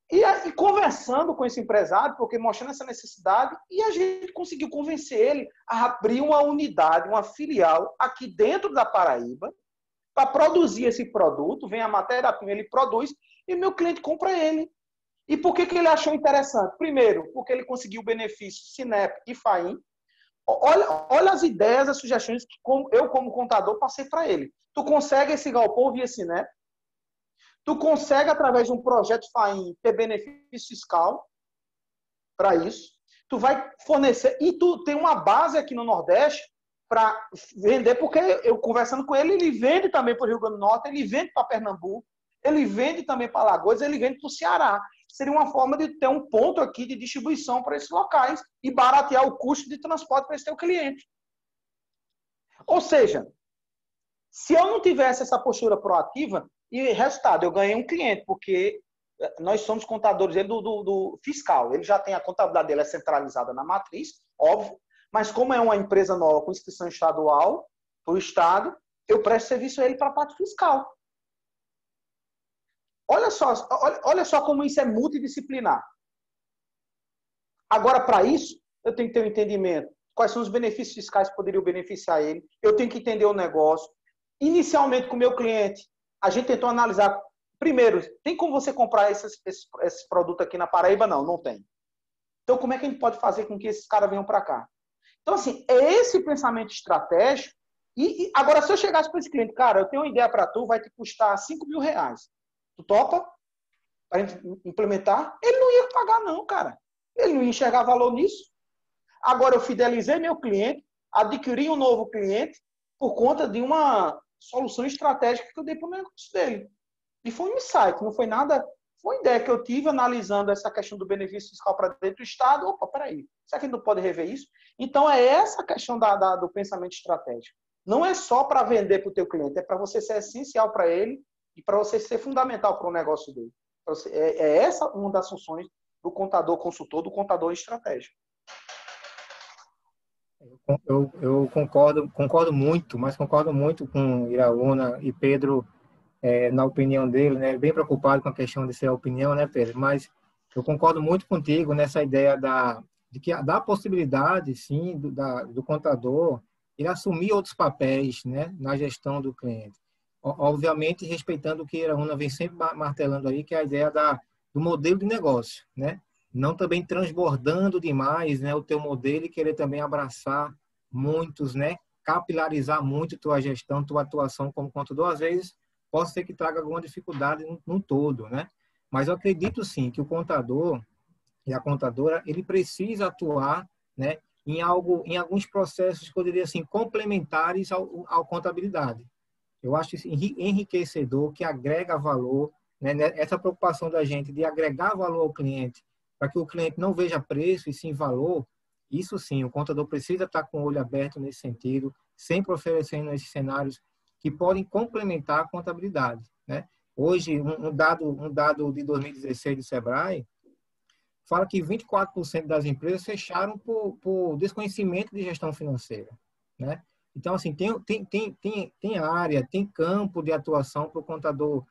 E conversando com esse empresário, porque mostrando essa necessidade, e a gente conseguiu convencer ele a abrir uma unidade, uma filial aqui dentro da Paraíba, para produzir esse produto, vem a matéria-prima, ele produz, e meu cliente compra ele. E por que ele achou interessante? Primeiro, porque ele conseguiu o benefício Sinep e FAIM. Olha as ideias, as sugestões que eu, como contador, passei para ele. Tu consegue esse galpão via Sinep. Tu consegue, através de um projeto FAIM, ter benefício fiscal para isso. Tu vai fornecer. E tu tem uma base aqui no Nordeste para vender, porque eu conversando com ele, ele vende também para o Rio Grande do Norte, ele vende para Pernambuco, ele vende também para Alagoas, ele vende para o Ceará. Seria uma forma de ter um ponto aqui de distribuição para esses locais e baratear o custo de transporte para esse teu cliente. Ou seja, se eu não tivesse essa postura proativa, e resultado, eu ganhei um cliente, porque nós somos contadores dele do fiscal. Ele já tem a contabilidade dele centralizada na matriz, óbvio, mas como é uma empresa nova com inscrição estadual, para o Estado, eu presto serviço a ele para a parte fiscal. Olha só como isso é multidisciplinar. Agora, para isso, eu tenho que ter um entendimento. Quais são os benefícios fiscais que poderiam beneficiar ele? Eu tenho que entender o negócio. Inicialmente, com o meu cliente, a gente tentou analisar. Primeiro, tem como você comprar esse produto aqui na Paraíba? Não, não tem. Então, como é que a gente pode fazer com que esses caras venham para cá? Então, assim, é esse pensamento estratégico. E agora, se eu chegasse para esse cliente, cara, eu tenho uma ideia para tu, vai te custar R$5.000. Tu topa para implementar? Ele não ia pagar, não, cara. Ele não ia enxergar valor nisso. Agora, eu fidelizei meu cliente, adquiri um novo cliente por conta de uma solução estratégica que eu dei para o negócio dele. E foi um insight, não foi nada... Foi uma ideia que eu tive analisando essa questão do benefício fiscal para dentro do Estado. Opa, peraí, será que a gente não pode rever isso? Então, é essa questão do pensamento estratégico. Não é só para vender para o teu cliente, é para você ser essencial para ele e para você ser fundamental para o negócio dele. É essa uma das funções do contador consultor, do contador estratégico. Eu concordo muito, mas concordo muito com Iraúna e Pedro, na opinião dele, né? Bem preocupado com a questão de ser a opinião, né, Pedro? Mas eu concordo muito contigo nessa ideia de que dá a possibilidade, sim, do contador ele assumir outros papéis, né, na gestão do cliente. Obviamente, respeitando o que Iraúna vem sempre martelando aí, que é a ideia do modelo de negócio, né? Não também transbordando demais, né, o teu modelo e querer também abraçar muitos, né, capilarizar muito tua gestão, tua atuação como contador, às vezes pode ser que traga alguma dificuldade no todo, né? Mas eu acredito sim que o contador e a contadora, ele precisa atuar, né, em alguns processos que eu diria assim complementares ao contabilidade. Eu acho isso enriquecedor, que agrega valor, né? Essa preocupação da gente de agregar valor ao cliente, para que o cliente não veja preço e sim valor, isso sim, o contador precisa estar com o olho aberto nesse sentido, sempre oferecendo esses cenários que podem complementar a contabilidade, né? Hoje, um dado de 2016 do Sebrae fala que 24% das empresas fecharam por desconhecimento de gestão financeira, né? Então, assim, tem área, tem campo de atuação para o contador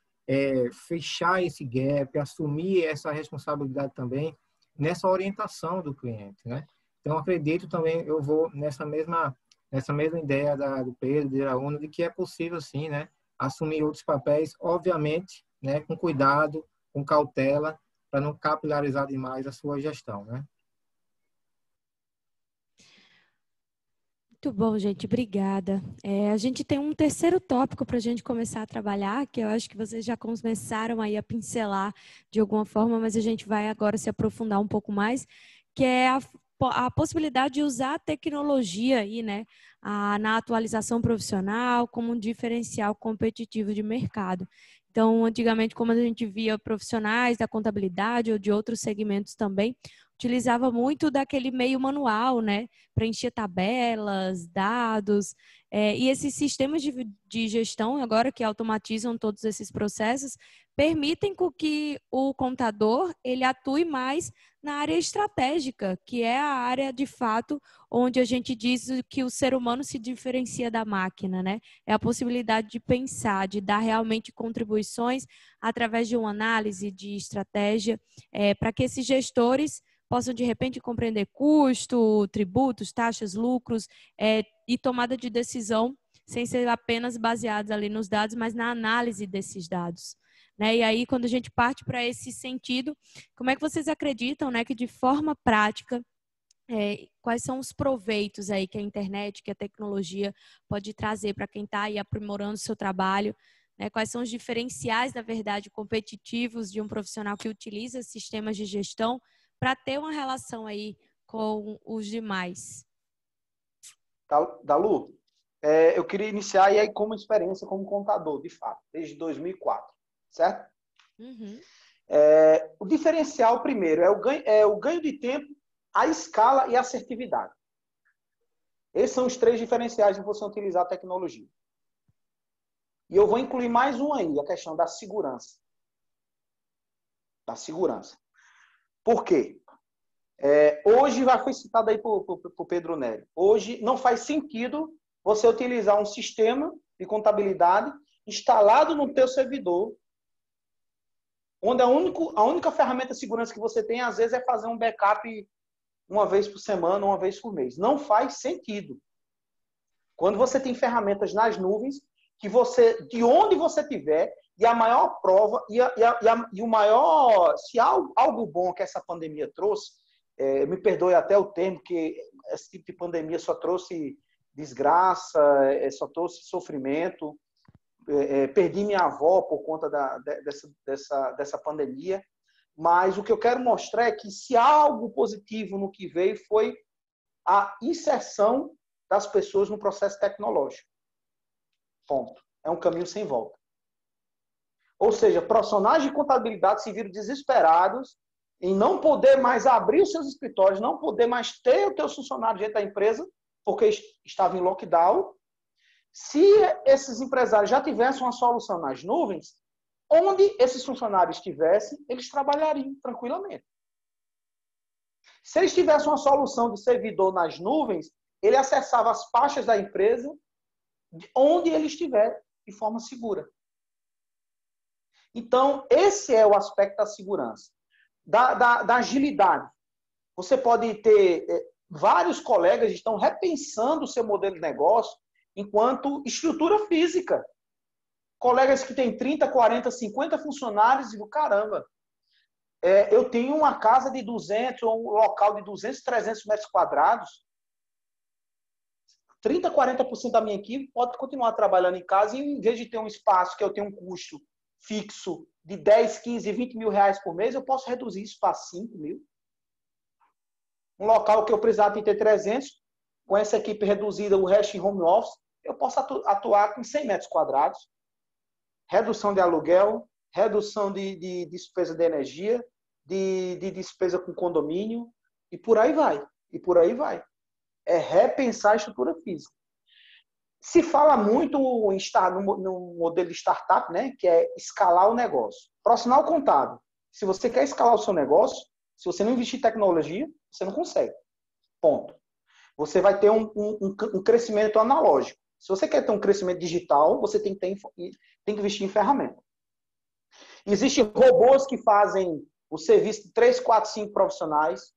fechar esse gap, assumir essa responsabilidade também nessa orientação do cliente, né? Então, acredito também, eu vou nessa mesma ideia do Pedro, de Iraúna, de que é possível, sim, né, assumir outros papéis, obviamente, né, com cuidado, com cautela, para não capilarizar demais a sua gestão, né? Muito bom, gente. Obrigada. A gente tem um terceiro tópico para a gente começar a trabalhar, que eu acho que vocês já começaram aí a pincelar de alguma forma, mas a gente vai agora se aprofundar um pouco mais, que é a possibilidade de usar a tecnologia aí, né, na atualização profissional como um diferencial competitivo de mercado. Então, antigamente, como a gente via profissionais da contabilidade ou de outros segmentos também, utilizava muito daquele meio manual, né? Preencher tabelas, dados, e esses sistemas de gestão, agora que automatizam todos esses processos, permitem que o contador ele atue mais na área estratégica, que é a área, de fato, onde a gente diz que o ser humano se diferencia da máquina, né? É a possibilidade de pensar, de dar realmente contribuições através de uma análise de estratégia, para que esses gestores possam, de repente, compreender custo, tributos, taxas, lucros e tomada de decisão, sem ser apenas baseados ali nos dados, mas na análise desses dados. Né? E aí, quando a gente parte para esse sentido, como é que vocês acreditam, né, que de forma prática, quais são os proveitos aí que a internet, que a tecnologia pode trazer para quem está aí aprimorando o seu trabalho? Né? Quais são os diferenciais, na verdade, competitivos de um profissional que utiliza sistemas de gestão para ter uma relação aí com os demais? Dalu, eu queria iniciar aí como experiência como contador, de fato, desde 2004, certo? Uhum. O diferencial, primeiro, é o ganho de tempo, a escala e a assertividade. Esses são os três diferenciais de você utilizar a tecnologia. E eu vou incluir mais um aí, a questão da segurança. Da segurança. Por quê? Hoje, já foi citado aí por Pedro Nélio, hoje não faz sentido você utilizar um sistema de contabilidade instalado no teu servidor, onde a única ferramenta de segurança que você tem, às vezes, é fazer um backup uma vez por semana, uma vez por mês. Não faz sentido. Quando você tem ferramentas nas nuvens, que você, de onde você estiver, e a maior prova, e o maior, se há algo bom que essa pandemia trouxe, me perdoe até o termo, que esse tipo de pandemia só trouxe desgraça, só trouxe sofrimento. Perdi minha avó por conta dessa pandemia. Mas o que eu quero mostrar é que se há algo positivo no que veio foi a inserção das pessoas no processo tecnológico. Ponto. É um caminho sem volta. Ou seja, profissionais de contabilidade se viram desesperados em não poder mais abrir os seus escritórios, não poder mais ter o teu funcionário dentro da empresa, porque estava em lockdown. Se esses empresários já tivessem uma solução nas nuvens, onde esses funcionários estivessem, eles trabalhariam tranquilamente. Se eles tivessem uma solução de servidor nas nuvens, ele acessava as pastas da empresa onde ele estiver, de forma segura. Então, esse é o aspecto da segurança. Da agilidade. Você pode ter... vários colegas estão repensando o seu modelo de negócio enquanto estrutura física. Colegas que têm 30, 40, 50 funcionários e digo, caramba, eu tenho uma casa de 200 ou um local de 200, 300 metros quadrados. 30, 40% da minha equipe pode continuar trabalhando em casa e em vez de ter um espaço que eu tenho um custo fixo de 10, 15, 20 mil reais por mês, eu posso reduzir isso para 5 mil. Um local que eu precisava de ter 300, com essa equipe reduzida, o resto em home office, eu posso atuar com 100 metros quadrados. Redução de aluguel, redução de despesa de energia, de despesa com condomínio, e por aí vai. E por aí vai. É repensar a estrutura física. Se fala muito no modelo de startup, né, que é escalar o negócio. Profissional contábil. Se você quer escalar o seu negócio, se você não investir em tecnologia, você não consegue. Ponto. Você vai ter um crescimento analógico. Se você quer ter um crescimento digital, você tem que investir em ferramenta. Existem robôs que fazem o serviço de 3, 4, 5 profissionais.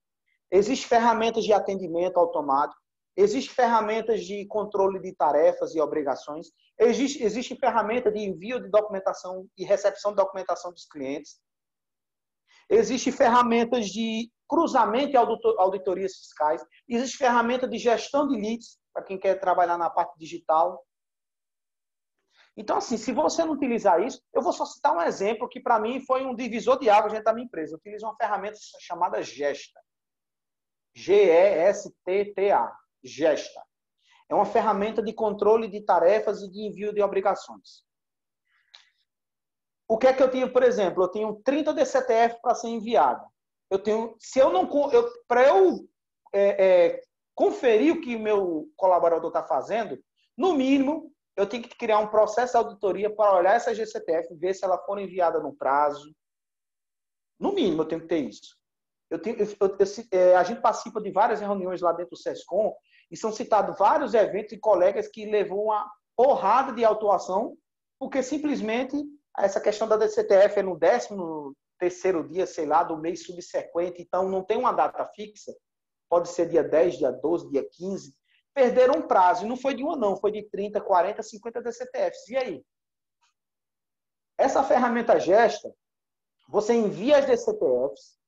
Existem ferramentas de atendimento automático. Existem ferramentas de controle de tarefas e obrigações. Existe ferramenta de envio de documentação e recepção de documentação dos clientes. Existem ferramentas de cruzamento e auditorias fiscais. Existe ferramenta de gestão de leads, para quem quer trabalhar na parte digital. Então, assim, se você não utilizar isso, eu vou só citar um exemplo que, para mim, foi um divisor de águas dentro da minha empresa. Eu utilizo uma ferramenta chamada Gesta. Gesta. Gesta. É uma ferramenta de controle de tarefas e de envio de obrigações. O que é que eu tenho, por exemplo? Eu tenho 30 DCTF para ser enviado. Para eu conferir o que o meu colaborador está fazendo, no mínimo, eu tenho que criar um processo de auditoria para olhar essa GCTF, ver se ela for enviada no prazo. No mínimo, eu tenho que ter isso. A gente participa de várias reuniões lá dentro do SESCOM e são citados vários eventos e colegas que levou uma porrada de autuação porque simplesmente essa questão da DCTF é no 13º dia, sei lá, do mês subsequente, então não tem uma data fixa, pode ser dia 10, dia 12, dia 15, perderam um prazo, e não foi de uma não, foi de 30, 40, 50 DCTFs. E aí? Essa ferramenta Gesta, você envia as DCTFs,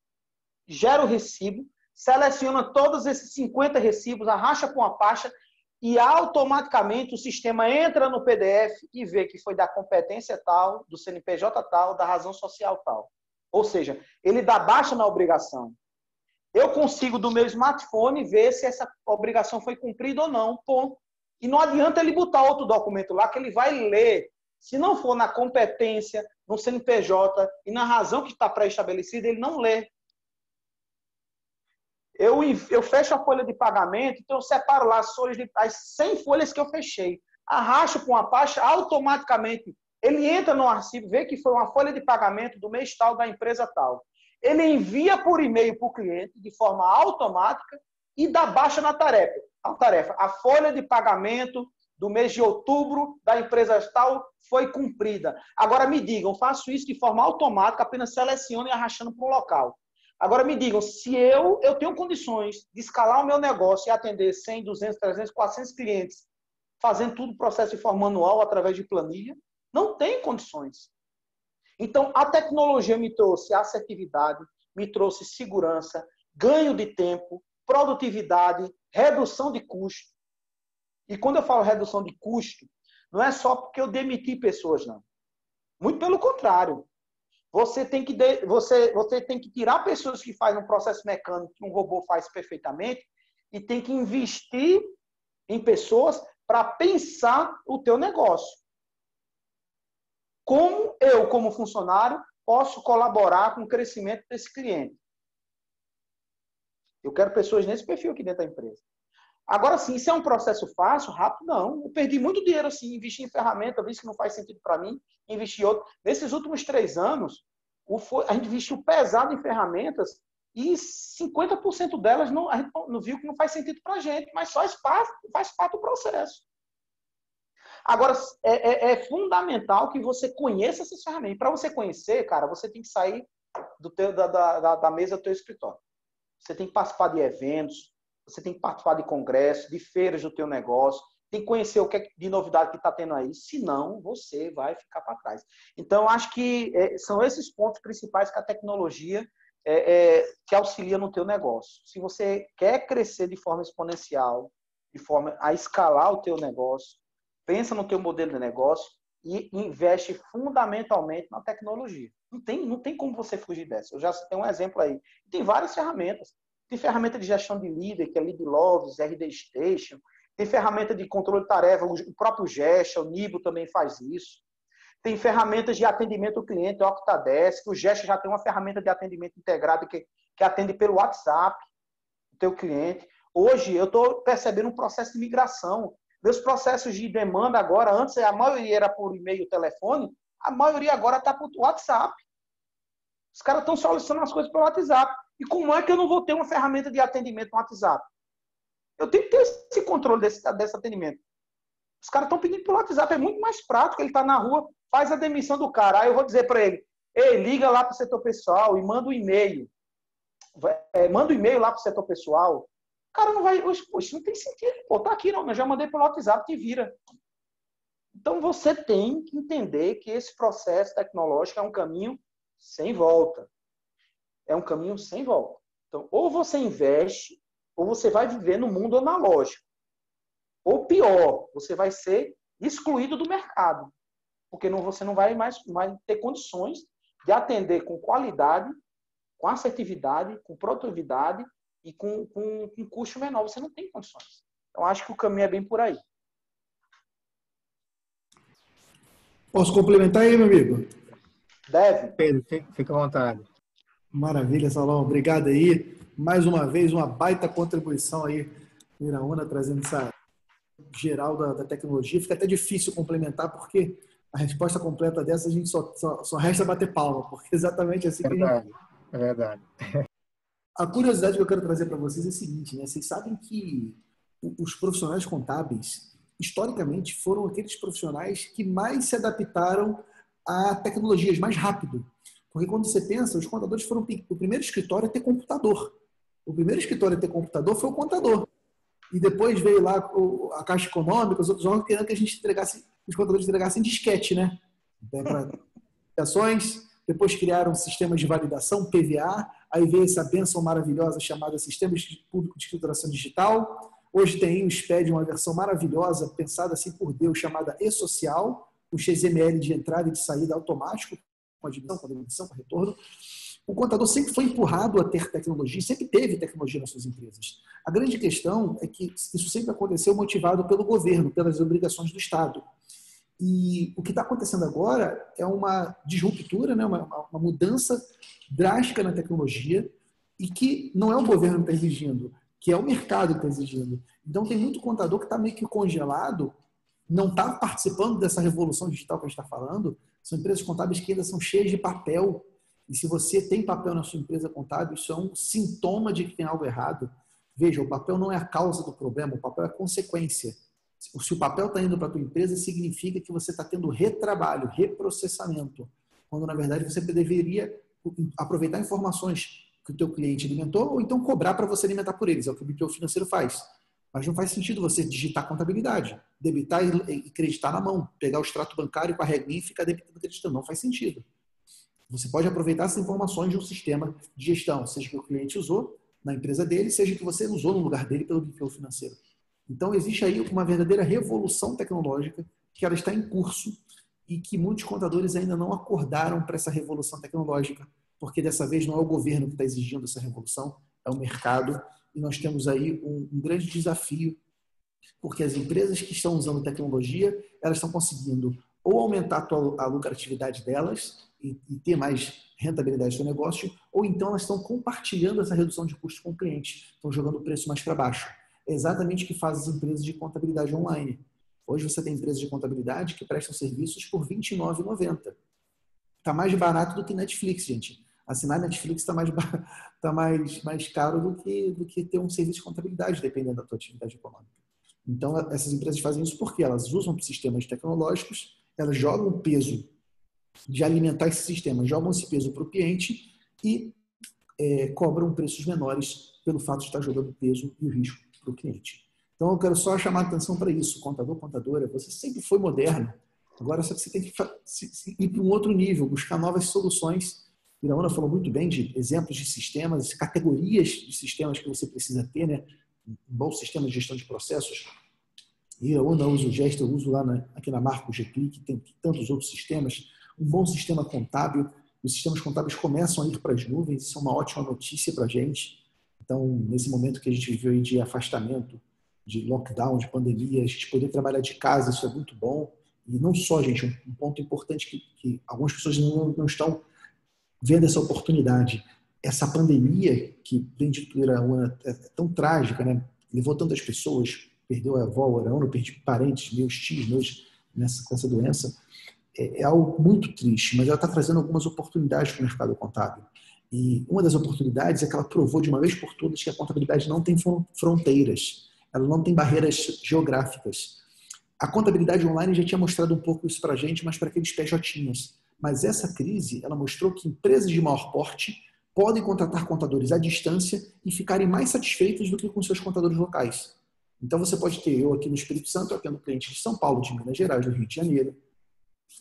gera o recibo, seleciona todos esses 50 recibos, arracha para uma pasta e automaticamente o sistema entra no PDF e vê que foi da competência tal, do CNPJ tal, da razão social tal. Ou seja, ele dá baixa na obrigação. Eu consigo, do meu smartphone, ver se essa obrigação foi cumprida ou não. Ponto. E não adianta ele botar outro documento lá que ele vai ler. Se não for na competência, no CNPJ e na razão que está pré-estabelecida, ele não lê. Eu fecho a folha de pagamento, então eu separo lá as 100 folhas que eu fechei. Arrasto para uma pasta, automaticamente ele entra no arquivo, vê que foi uma folha de pagamento do mês tal da empresa tal. Ele envia por e-mail para o cliente de forma automática e dá baixa na tarefa. A folha de pagamento do mês de outubro da empresa tal foi cumprida. Agora me digam, faço isso de forma automática, apenas seleciono e arrastando para um local. Agora me digam, se eu tenho condições de escalar o meu negócio e atender 100, 200, 300, 400 clientes, fazendo tudo processo de forma manual através de planilha, não tem condições. Então, a tecnologia me trouxe assertividade, me trouxe segurança, ganho de tempo, produtividade, redução de custo. E quando eu falo redução de custo, não é só porque eu demiti pessoas, não. Muito pelo contrário. Você tem que tirar pessoas que fazem um processo mecânico que um robô faz perfeitamente e tem que investir em pessoas para pensar o teu negócio. Como eu, como funcionário, posso colaborar com o crescimento desse cliente? Eu quero pessoas nesse perfil aqui dentro da empresa. Agora sim, isso é um processo fácil, rápido? Não. Eu perdi muito dinheiro assim, investi em ferramenta, vi que não faz sentido para mim, investi em outro. Nesses últimos 3 anos, a gente investiu pesado em ferramentas e 50% delas a gente não viu que não faz sentido para a gente, mas faz parte do processo. Agora, é fundamental que você conheça essas ferramentas. Para você conhecer, cara, você tem que sair da mesa do teu escritório. Você tem que participar de eventos, você tem que participar de congressos, de feiras do teu negócio, tem que conhecer o que é de novidade que está tendo aí, senão você vai ficar para trás. Então, acho que são esses pontos principais que a tecnologia te auxilia no teu negócio. Se você quer crescer de forma exponencial, de forma a escalar o teu negócio, pensa no teu modelo de negócio e investe fundamentalmente na tecnologia. Não tem como você fugir dessa. Eu já citei um exemplo aí. Tem várias ferramentas. Tem ferramenta de gestão de líder, que é LeadLoves, RD Station. Tem ferramenta de controle de tarefa, o próprio Gesture, o Nibo também faz isso. Tem ferramentas de atendimento ao cliente, o Octadesk. O Gesture já tem uma ferramenta de atendimento integrado que atende pelo WhatsApp o teu cliente. Hoje, eu estou percebendo um processo de migração. Meus processos de demanda agora, antes a maioria era por e-mail, telefone, a maioria agora está por WhatsApp. Os caras estão solicitando as coisas pelo WhatsApp. E como é que eu não vou ter uma ferramenta de atendimento no WhatsApp? Eu tenho que ter esse controle desse atendimento. Os caras estão pedindo pelo WhatsApp, é muito mais prático. Ele está na rua, faz a demissão do cara. Aí eu vou dizer para ele, ei, liga lá para o setor pessoal e manda um e-mail. Manda um e-mail lá para o setor pessoal. O cara não vai, poxa, não tem sentido. Pô, tá aqui, não, eu já mandei pelo WhatsApp, te vira. Então você tem que entender que esse processo tecnológico é um caminho sem volta. É um caminho sem volta. Então, ou você investe, ou você vai viver no mundo analógico. Ou pior, você vai ser excluído do mercado. Porque você não vai mais ter condições de atender com qualidade, com assertividade, com produtividade e com custo menor. Você não tem condições. Então, acho que o caminho é bem por aí. Posso complementar aí, meu amigo? Deve. Pedro, fica à vontade. Maravilha, Salão. Obrigado aí. Mais uma vez, uma baita contribuição aí, Iraúna, trazendo essa geral da tecnologia. Fica até difícil complementar, porque a resposta completa dessa a gente só resta bater palma, porque é exatamente assim que a gente... É verdade. A curiosidade que eu quero trazer para vocês é a seguinte, né? Vocês sabem que os profissionais contábeis, historicamente, foram aqueles profissionais que mais se adaptaram a tecnologias mais rápido. Porque quando você pensa, os contadores foram o primeiro escritório a ter computador. O primeiro escritório a ter computador foi o contador. E depois veio lá a Caixa Econômica, os outros órgãos querendo que a gente entregasse, os contadores entregassem disquete, né? Para ações. Depois criaram sistemas de validação, PVA. Aí veio essa bênção maravilhosa chamada Sistema Público de Escrituração Digital. Hoje tem o SPED, uma versão maravilhosa, pensada assim por Deus, chamada E-Social, o XML de entrada e de saída automático, com admissão, com demissão, com retorno. O contador sempre foi empurrado a ter tecnologia, sempre teve tecnologia nas suas empresas. A grande questão é que isso sempre aconteceu motivado pelo governo, pelas obrigações do Estado. E o que está acontecendo agora é uma disruptura, né? uma mudança drástica na tecnologia e que não é o governo que está exigindo, que é o mercado que está exigindo. Então tem muito contador que está meio que congelado, não está participando dessa revolução digital que a gente está falando. São empresas contábeis que ainda são cheias de papel. E se você tem papel na sua empresa contábil, isso é um sintoma de que tem algo errado. Veja, o papel não é a causa do problema, o papel é a consequência. Se o papel está indo para a tua empresa, significa que você está tendo retrabalho, reprocessamento. Quando, na verdade, você deveria aproveitar informações que o teu cliente alimentou ou então cobrar para você alimentar por eles. É o que o BPO financeiro faz. Mas não faz sentido você digitar contabilidade, debitar e creditar na mão, pegar o extrato bancário com a reguinha e ficar debitando e acreditando. Não faz sentido. Você pode aproveitar essas informações de um sistema de gestão, seja que o cliente usou na empresa dele, seja que você usou no lugar dele pelo BPO financeiro. Então, existe aí uma verdadeira revolução tecnológica que ela está em curso e que muitos contadores ainda não acordaram para essa revolução tecnológica, porque dessa vez não é o governo que está exigindo essa revolução, é o mercado. E nós temos aí um grande desafio, porque as empresas que estão usando tecnologia, elas estão conseguindo ou aumentar a lucratividade delas e ter mais rentabilidade do seu negócio, ou então elas estão compartilhando essa redução de custos com o cliente, estão jogando o preço mais para baixo. É exatamente o que fazem as empresas de contabilidade online. Hoje você tem empresas de contabilidade que prestam serviços por R$ 29,90. Está mais barato do que Netflix, gente. Assinar Netflix está mais caro do que ter um serviço de contabilidade, dependendo da tua atividade econômica. Então, essas empresas fazem isso porque elas usam sistemas tecnológicos, elas jogam o peso de alimentar esse sistema, jogam esse peso para o cliente e cobram preços menores pelo fato de estar jogando peso e o risco para o cliente. Então, eu quero só chamar a atenção para isso. Contador, contadora, você sempre foi moderno. Agora, só que você tem que ir para um outro nível, buscar novas soluções. Iraúna falou muito bem de exemplos de sistemas, categorias de sistemas que você precisa ter, né? Um bom sistema de gestão de processos. Iraúna usa o Gesto, eu uso lá aqui na marca o GClick, tem tantos outros sistemas. Um bom sistema contábil. Os sistemas contábeis começam a ir para as nuvens, isso é uma ótima notícia para a gente. Então, nesse momento que a gente viveu de afastamento, de lockdown, de pandemia, a gente poder trabalhar de casa, isso é muito bom. E não só, gente, um ponto importante que algumas pessoas não estão vendo essa oportunidade. Essa pandemia, que vem de Iraúna, é tão trágica, né? Levou tantas pessoas, perdeu a avó, Iraúna, perdi parentes, meus tios, com essa doença. É algo muito triste, mas ela está trazendo algumas oportunidades para o mercado contábil. E uma das oportunidades é que ela provou de uma vez por todas que a contabilidade não tem fronteiras, ela não tem barreiras geográficas. A contabilidade online já tinha mostrado um pouco isso para a gente, mas para aqueles PJs. Mas essa crise, ela mostrou que empresas de maior porte podem contratar contadores à distância e ficarem mais satisfeitos do que com seus contadores locais. Então você pode ter eu aqui no Espírito Santo, atendo clientes de São Paulo, de Minas Gerais, do Rio de Janeiro.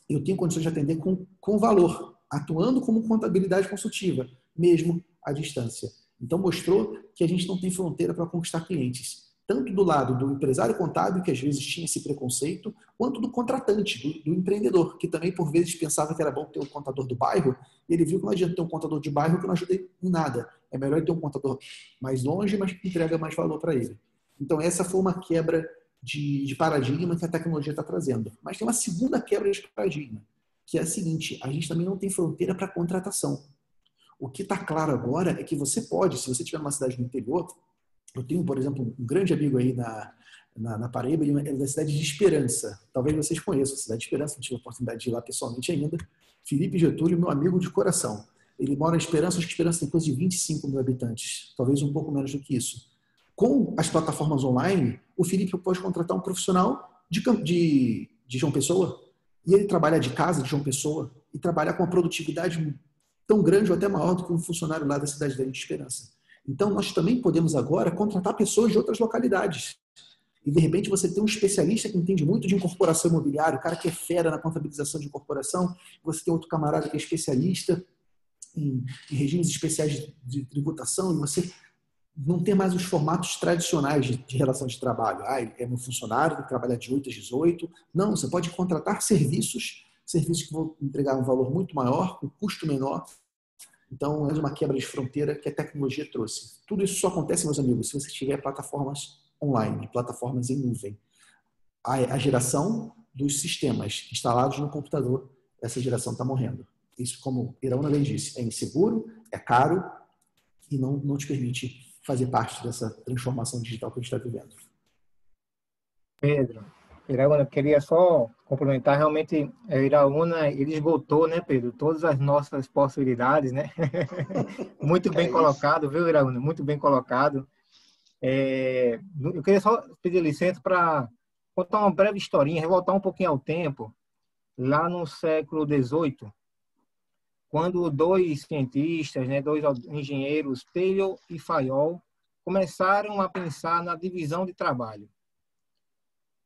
Eu tenho condições de atender com valor, atuando como contabilidade consultiva, mesmo à distância. Então mostrou que a gente não tem fronteira para conquistar clientes. Tanto do lado do empresário contábil, que às vezes tinha esse preconceito, quanto do contratante, do empreendedor, que também por vezes pensava que era bom ter um contador do bairro, e ele viu que não adianta ter um contador de bairro que não ajuda em nada. É melhor ter um contador mais longe, mas que entrega mais valor para ele. Então essa foi uma quebra de paradigma que a tecnologia está trazendo. Mas tem uma segunda quebra de paradigma, que é a seguinte: a gente também não tem fronteira para contratação. O que está claro agora é que você pode, se você estiver numa cidade do interior, eu tenho, por exemplo, um grande amigo aí na Paraíba, ele é da cidade de Esperança. Talvez vocês conheçam a cidade de Esperança, não tive a oportunidade de ir lá pessoalmente ainda. Felipe Getúlio, meu amigo de coração. Ele mora em Esperança, acho que Esperança tem coisa de 25 mil habitantes, talvez um pouco menos do que isso. Com as plataformas online, o Felipe pode contratar um profissional de João Pessoa, e ele trabalha de casa de João Pessoa, e trabalhar com uma produtividade tão grande ou até maior do que um funcionário lá da cidade dele de Esperança. Então, nós também podemos agora contratar pessoas de outras localidades. E, de repente, você tem um especialista que entende muito de incorporação imobiliária, o cara que é fera na contabilização de incorporação, você tem outro camarada que é especialista em regimes especiais de tributação, e você não tem mais os formatos tradicionais de relação de trabalho. É meu funcionário, tem que trabalhar de 8 às 18. Não, você pode contratar serviços que vão entregar um valor muito maior, um custo menor. Então, é uma quebra de fronteira que a tecnologia trouxe. Tudo isso só acontece, meus amigos, se você tiver plataformas online, plataformas em nuvem. A geração dos sistemas instalados no computador, essa geração está morrendo. Isso, como Iraúna bem disse, é inseguro, é caro e não te permite fazer parte dessa transformação digital que a gente está vivendo. Pedro, Iraúna, queria só complementar, realmente, Iraúna, ele esgotou, né, Pedro, todas as nossas possibilidades, né? Muito bem colocado, viu, Iraúna? Muito bem colocado. Eu queria só pedir licença para contar uma breve historinha, voltar um pouquinho ao tempo, lá no século XVIII, quando dois cientistas, né, dois engenheiros, Taylor e Fayol, começaram a pensar na divisão de trabalho.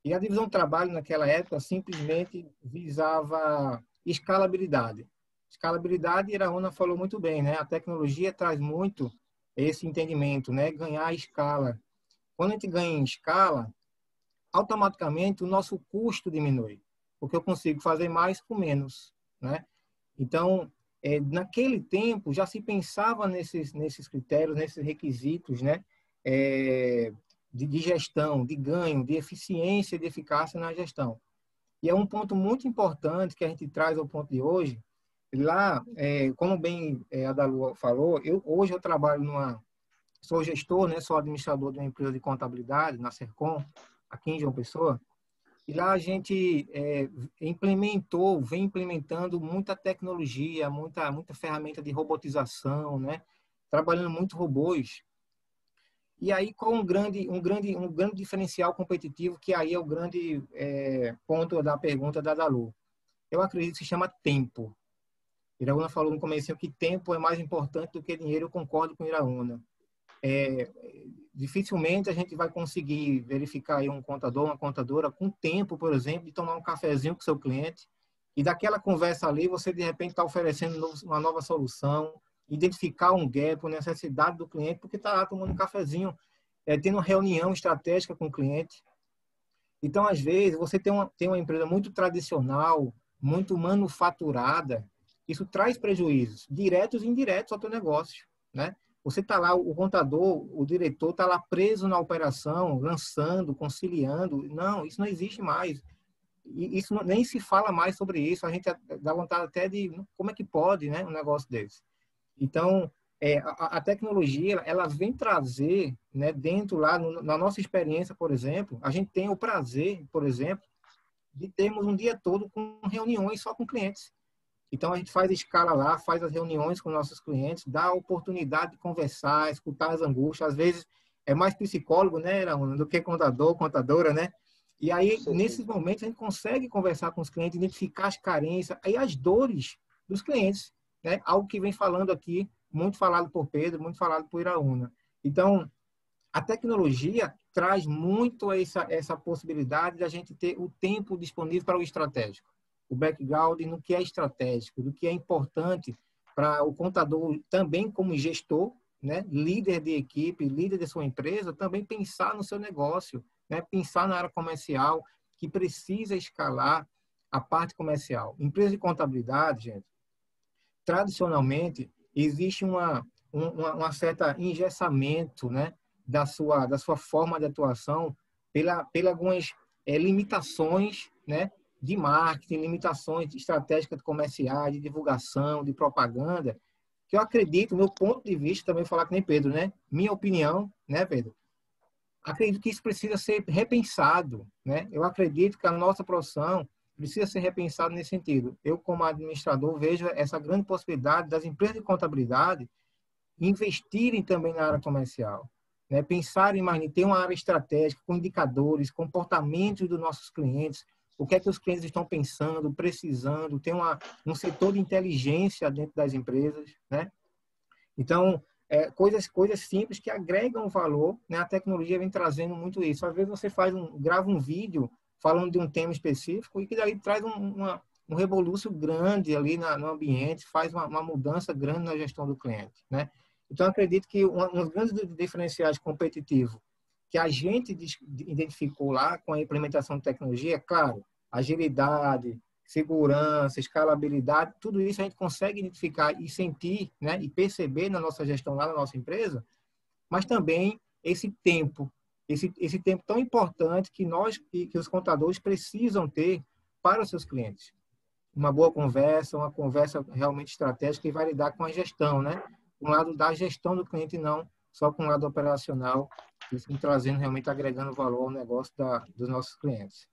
E a divisão de trabalho naquela época simplesmente visava escalabilidade. Escalabilidade, Iraúna falou muito bem, né? A tecnologia traz muito esse entendimento, né? Ganhar escala. Quando a gente ganha em escala, automaticamente o nosso custo diminui, porque eu consigo fazer mais com menos, né? Então, naquele tempo já se pensava nesses critérios, nesses requisitos, né? De gestão, de ganho, de eficiência, de eficácia na gestão. E é um ponto muito importante que a gente traz ao ponto de hoje. Lá, como bem a Dalu falou, hoje eu trabalho sou gestor, né, sou administrador de uma empresa de contabilidade, na Sercom, aqui em João Pessoa, E lá a gente vem implementando muita tecnologia, muita ferramenta de robotização, né? Trabalhando muito robôs. E aí com um grande diferencial competitivo, que aí é o grande ponto da pergunta da Dalu. Eu acredito que se chama tempo. Iraúna falou no começo que tempo é mais importante do que dinheiro. Eu concordo com Iraúna. Dificilmente a gente vai conseguir verificar aí um contador, uma contadora com tempo, por exemplo, de tomar um cafezinho com seu cliente e daquela conversa ali você de repente está oferecendo uma nova solução, identificar um gap, uma necessidade do cliente, porque está lá tomando um cafezinho, tendo uma reunião estratégica com o cliente. Então, às vezes, você tem uma empresa muito tradicional, muito manufaturada, isso traz prejuízos diretos e indiretos ao teu negócio, né? Você está lá, o contador, o diretor está lá preso na operação, lançando, conciliando. Não, isso não existe mais. E isso nem se fala mais sobre isso. A gente dá vontade até de como é que pode, né, um negócio desse. Então, a tecnologia, ela vem trazer, né, dentro lá, na nossa experiência, por exemplo, a gente tem o prazer, por exemplo, de termos um dia todo com reuniões só com clientes. Então, a gente faz escala lá, faz as reuniões com nossos clientes, dá a oportunidade de conversar, escutar as angústias. Às vezes, é mais psicólogo, né, do que contador, contadora, né? E aí, nesses momentos, a gente consegue conversar com os clientes, identificar as carências e as dores dos clientes, né? Algo que vem falando aqui, muito falado por Pedro, muito falado por Iraúna. Então, a tecnologia traz muito essa possibilidade de a gente ter o tempo disponível para o estratégico. O background no que é estratégico, do que é importante para o contador também como gestor, né, líder de equipe, líder de sua empresa, também pensar no seu negócio, né, pensar na área comercial, que precisa escalar a parte comercial. Empresa de contabilidade, gente, tradicionalmente, existe uma certa engessamento, né, da sua forma de atuação pela algumas limitações, né, de marketing, limitações estratégicas comerciais, de divulgação, de propaganda, que eu acredito, meu ponto de vista, também falar que nem Pedro, né? Minha opinião, né, Pedro? Acredito que isso precisa ser repensado, né? Eu acredito que a nossa profissão precisa ser repensada nesse sentido. Eu, como administrador, vejo essa grande possibilidade das empresas de contabilidade investirem também na área comercial, né? Pensarem mais em ter uma área estratégica com indicadores, comportamentos dos nossos clientes, o que é que os clientes estão pensando, precisando, ter um setor de inteligência dentro das empresas, né? Então, coisas simples que agregam valor, né? A tecnologia vem trazendo muito isso. Às vezes você grava um vídeo falando de um tema específico e que daí traz um revolução grande ali no ambiente, faz uma mudança grande na gestão do cliente, né? Então, acredito que um dos grandes diferenciais competitivos que a gente identificou lá com a implementação de tecnologia, claro, agilidade, segurança, escalabilidade, tudo isso a gente consegue identificar e sentir, né, e perceber na nossa gestão lá na nossa empresa, mas também esse tempo tão importante que que os contadores precisam ter para os seus clientes. Uma boa conversa, uma conversa realmente estratégica que vai lidar com a gestão, né? Um lado da gestão do cliente, não só com o lado operacional, isso trazendo realmente, agregando valor ao negócio dos nossos clientes.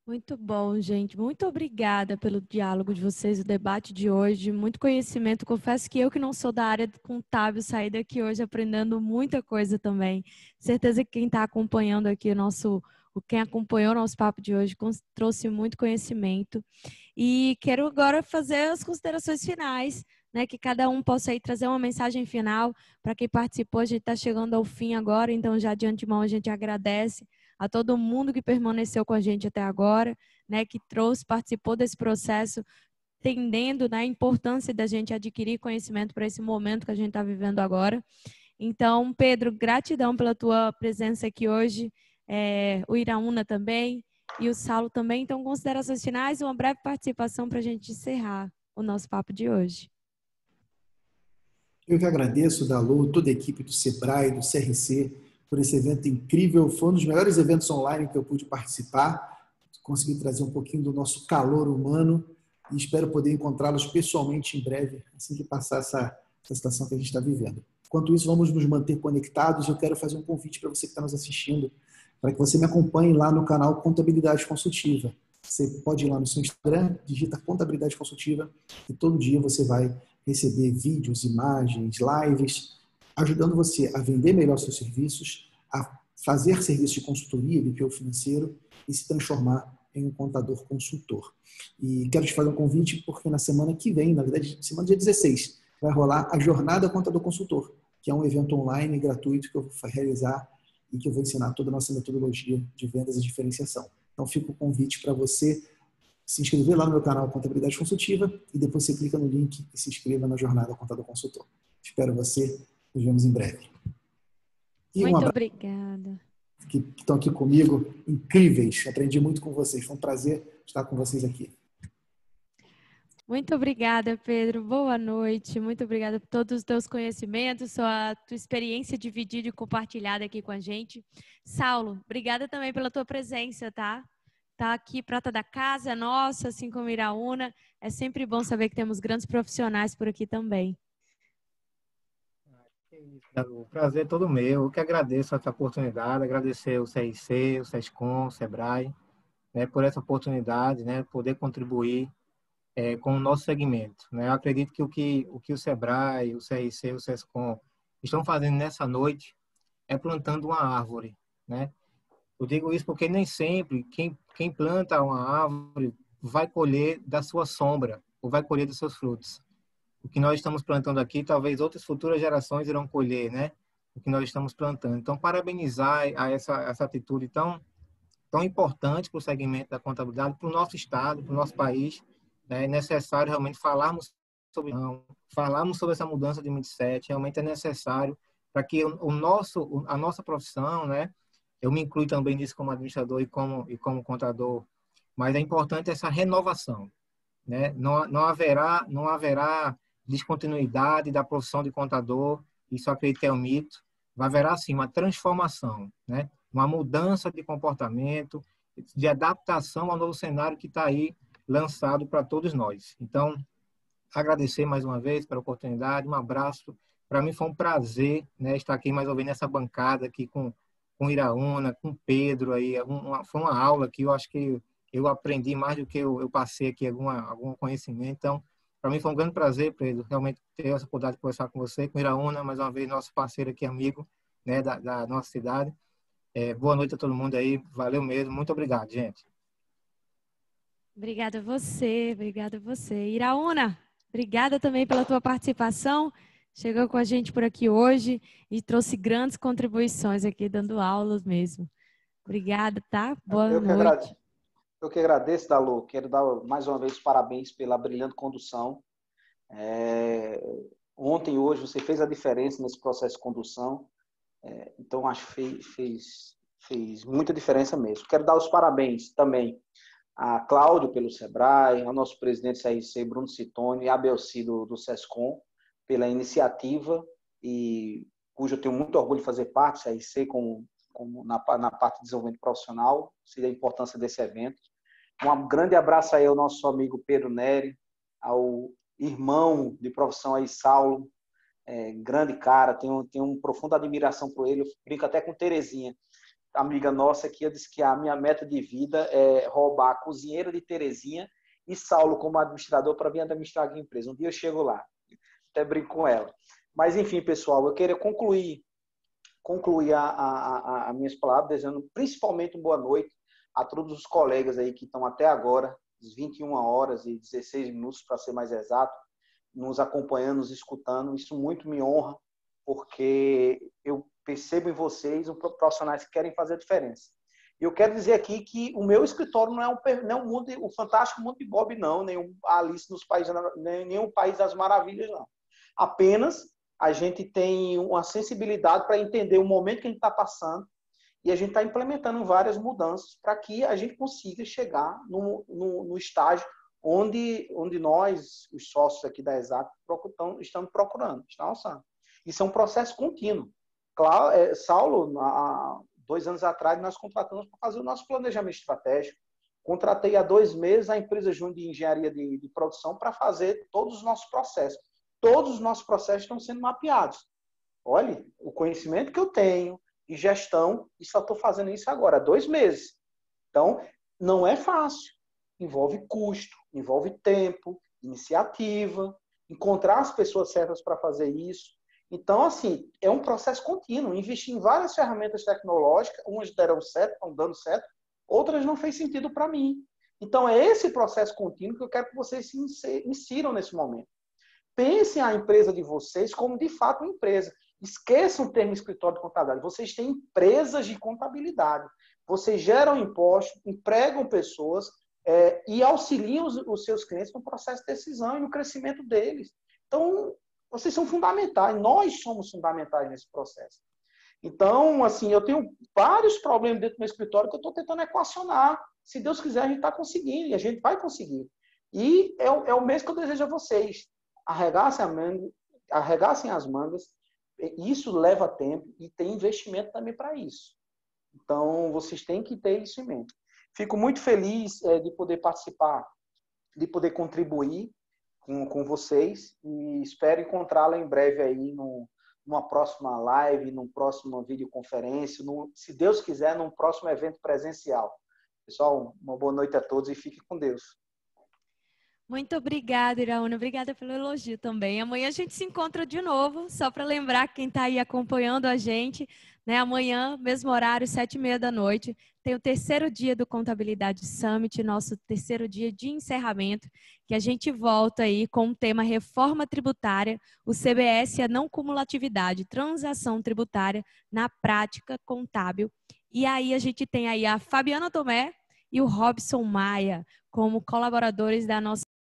Muito bom, gente. Muito obrigada pelo diálogo de vocês, o debate de hoje. Muito conhecimento. Confesso que eu que não sou da área contábil, saí daqui hoje aprendendo muita coisa também. Certeza que quem está acompanhando aqui quem acompanhou o nosso papo de hoje trouxe muito conhecimento. E quero agora fazer as considerações finais, né? Que cada um possa aí trazer uma mensagem final para quem participou. A gente está chegando ao fim agora, então já de antemão a gente agradece a todo mundo que permaneceu com a gente até agora, né, que participou desse processo, entendendo, né, a importância da gente adquirir conhecimento para esse momento que a gente está vivendo agora. Então, Pedro, gratidão pela tua presença aqui hoje, o Iraúna também e o Saulo também. Então, considerações finais e uma breve participação para a gente encerrar o nosso papo de hoje. Eu que agradeço, Dalu, toda a equipe do Sebrae, do CRC, por esse evento incrível. Foi um dos melhores eventos online que eu pude participar. Consegui trazer um pouquinho do nosso calor humano e espero poder encontrá-los pessoalmente em breve, assim que passar essa situação que a gente está vivendo. Enquanto isso, vamos nos manter conectados. Eu quero fazer um convite para você que está nos assistindo. para que você me acompanhe lá no canal Contabilidade Consultiva. Você pode ir lá no seu Instagram, digita Contabilidade Consultiva e todo dia você vai receber vídeos, imagens, lives, ajudando você a vender melhor seus serviços, a fazer serviço de consultoria, BPO financeiro e se transformar em um contador consultor. E quero te fazer um convite porque na semana que vem, na verdade, semana dia 16, vai rolar a Jornada Contador Consultor, que é um evento online gratuito que eu vou realizar e que eu vou ensinar toda a nossa metodologia de vendas e diferenciação. Então, fica o convite para você se inscrever lá no meu canal Contabilidade Consultiva e depois você clica no link e se inscreva na Jornada Contador Consultor. Espero você. Nos vemos em breve. E muito obrigada. Que estão aqui comigo, incríveis. Aprendi muito com vocês. Foi um prazer estar com vocês aqui. Muito obrigada, Pedro. Boa noite. Muito obrigada por todos os teus conhecimentos, sua tua experiência dividida e compartilhada aqui com a gente. Saulo, obrigada também pela tua presença, tá? Tá aqui, prata da casa, nossa, assim como Iraúna. É sempre bom saber que temos grandes profissionais por aqui também. O prazer é todo meu. Eu que agradeço essa oportunidade, agradecer o CRC, o SESCOM, o SEBRAE, né, por essa oportunidade, né, poder contribuir com o nosso segmento, né? Eu acredito que o que o SEBRAE, o CRC, o SESCOM estão fazendo nessa noite é plantando uma árvore, né? Eu digo isso porque nem sempre quem planta uma árvore vai colher da sua sombra ou vai colher dos seus frutos. O que nós estamos plantando aqui, talvez outras futuras gerações irão colher, né? O que nós estamos plantando. Então, parabenizar a essa atitude tão importante para o segmento da contabilidade, para o nosso estado, para o nosso país. É necessário realmente falarmos sobre essa mudança de mindset. Realmente é necessário para que a nossa profissão, né? Eu me incluo também nisso como administrador e como contador, mas é importante essa renovação, né? Não haverá descontinuidade da profissão de contador, isso acredito que é um mito. Vai haverá, sim, uma transformação, né? Uma mudança de comportamento, de adaptação ao novo cenário que está aí lançado para todos nós. Então, agradecer mais uma vez pela oportunidade, um abraço. Para mim foi um prazer, né, estar aqui mais ou menos nessa bancada aqui com Iraúna, com Pedro. Aí, foi uma aula que eu acho que eu aprendi mais do que eu passei aqui algum conhecimento. Então, para mim foi um grande prazer, Pedro, realmente ter essa oportunidade de conversar com você, com Iraúna, mais uma vez, nosso parceiro aqui, amigo, né, da nossa cidade. Boa noite a todo mundo aí, valeu mesmo, muito obrigado, gente. Obrigada a você, Iraúna, obrigada também pela tua participação. Chegou com a gente por aqui hoje e trouxe grandes contribuições aqui, dando aulas mesmo. Obrigada, tá? Boa noite. Eu que agradeço, Dalu. Quero dar mais uma vez parabéns pela brilhante condução. Ontem e hoje você fez a diferença nesse processo de condução. Então, acho que fez muita diferença mesmo. Quero dar os parabéns também a Cláudio pelo SEBRAE, ao nosso presidente CRC, Bruno Citone, e a Belci do SESCOM, pela iniciativa, e cujo eu tenho muito orgulho de fazer parte, CRC, na parte de desenvolvimento profissional, sei da importância desse evento. Um grande abraço aí ao nosso amigo Pedro Neri, ao irmão de profissão aí, Saulo, grande cara, tenho uma profunda admiração por ele, eu brinco até com Terezinha, amiga nossa, que eu disse que a minha meta de vida é roubar a cozinheira de Terezinha e Saulo como administrador para vir administrar a empresa. Um dia eu chego lá, até brinco com ela. Mas, enfim, pessoal, eu queria concluir as minhas palavras, desejando principalmente uma boa noite a todos os colegas aí que estão até agora, às 21 horas e 16 minutos, para ser mais exato, nos acompanhando, nos escutando. Isso muito me honra, porque eu percebo em vocês profissionais que querem fazer a diferença. E eu quero dizer aqui que o meu escritório não é um mundo, o fantástico mundo de Bob, não, nem Alice nos países, nenhum país das maravilhas, não. Apenas a gente tem uma sensibilidade para entender o momento que a gente está passando e a gente está implementando várias mudanças para que a gente consiga chegar no estágio onde nós, os sócios aqui da Exato, estamos procurando, estamos alçando. Isso é um processo contínuo. Claro, Saulo, há 2 anos atrás, nós contratamos para fazer o nosso planejamento estratégico. Contratei há 2 meses a empresa Júnior de Engenharia de Produção para fazer todos os nossos processos. Todos os nossos processos estão sendo mapeados. Olha, o conhecimento que eu tenho e gestão e só estou fazendo isso agora, há 2 meses. Então, não é fácil. Envolve custo, envolve tempo, iniciativa, encontrar as pessoas certas para fazer isso. Então, assim, é um processo contínuo. Investir em várias ferramentas tecnológicas, umas deram certo, estão dando certo, outras não fez sentido para mim. Então, é esse processo contínuo que eu quero que vocês se insiram nesse momento. Pensem a empresa de vocês como, de fato, uma empresa. Esqueçam o termo escritório de contabilidade. Vocês têm empresas de contabilidade. Vocês geram impostos, empregam pessoas e auxiliam os seus clientes no processo de decisão e no crescimento deles. Então, vocês são fundamentais. Nós somos fundamentais nesse processo. Então, assim, eu tenho vários problemas dentro do meu escritório que eu estou tentando equacionar. Se Deus quiser, a gente está conseguindo e a gente vai conseguir. E é o mesmo que eu desejo a vocês. Arregassem as mangas. Isso leva tempo e tem investimento também para isso. Então, vocês têm que ter isso em mente. Fico muito feliz de poder participar, de poder contribuir com vocês e espero encontrá-la em breve aí numa próxima live, numa próxima videoconferência, se Deus quiser, num próximo evento presencial. Pessoal, uma boa noite a todos e fiquem com Deus. Muito obrigada, Iraúna. Obrigada pelo elogio também. Amanhã a gente se encontra de novo, só para lembrar quem está aí acompanhando a gente, né? Amanhã, mesmo horário, 7h30 da noite, tem o 3º dia do Contabilidade Summit, nosso 3º dia de encerramento, que a gente volta aí com o tema Reforma Tributária, o CBS e a não cumulatividade, transação tributária na prática contábil. E aí a gente tem aí a Fabiana Tomé e o Robson Maia como colaboradores da nossa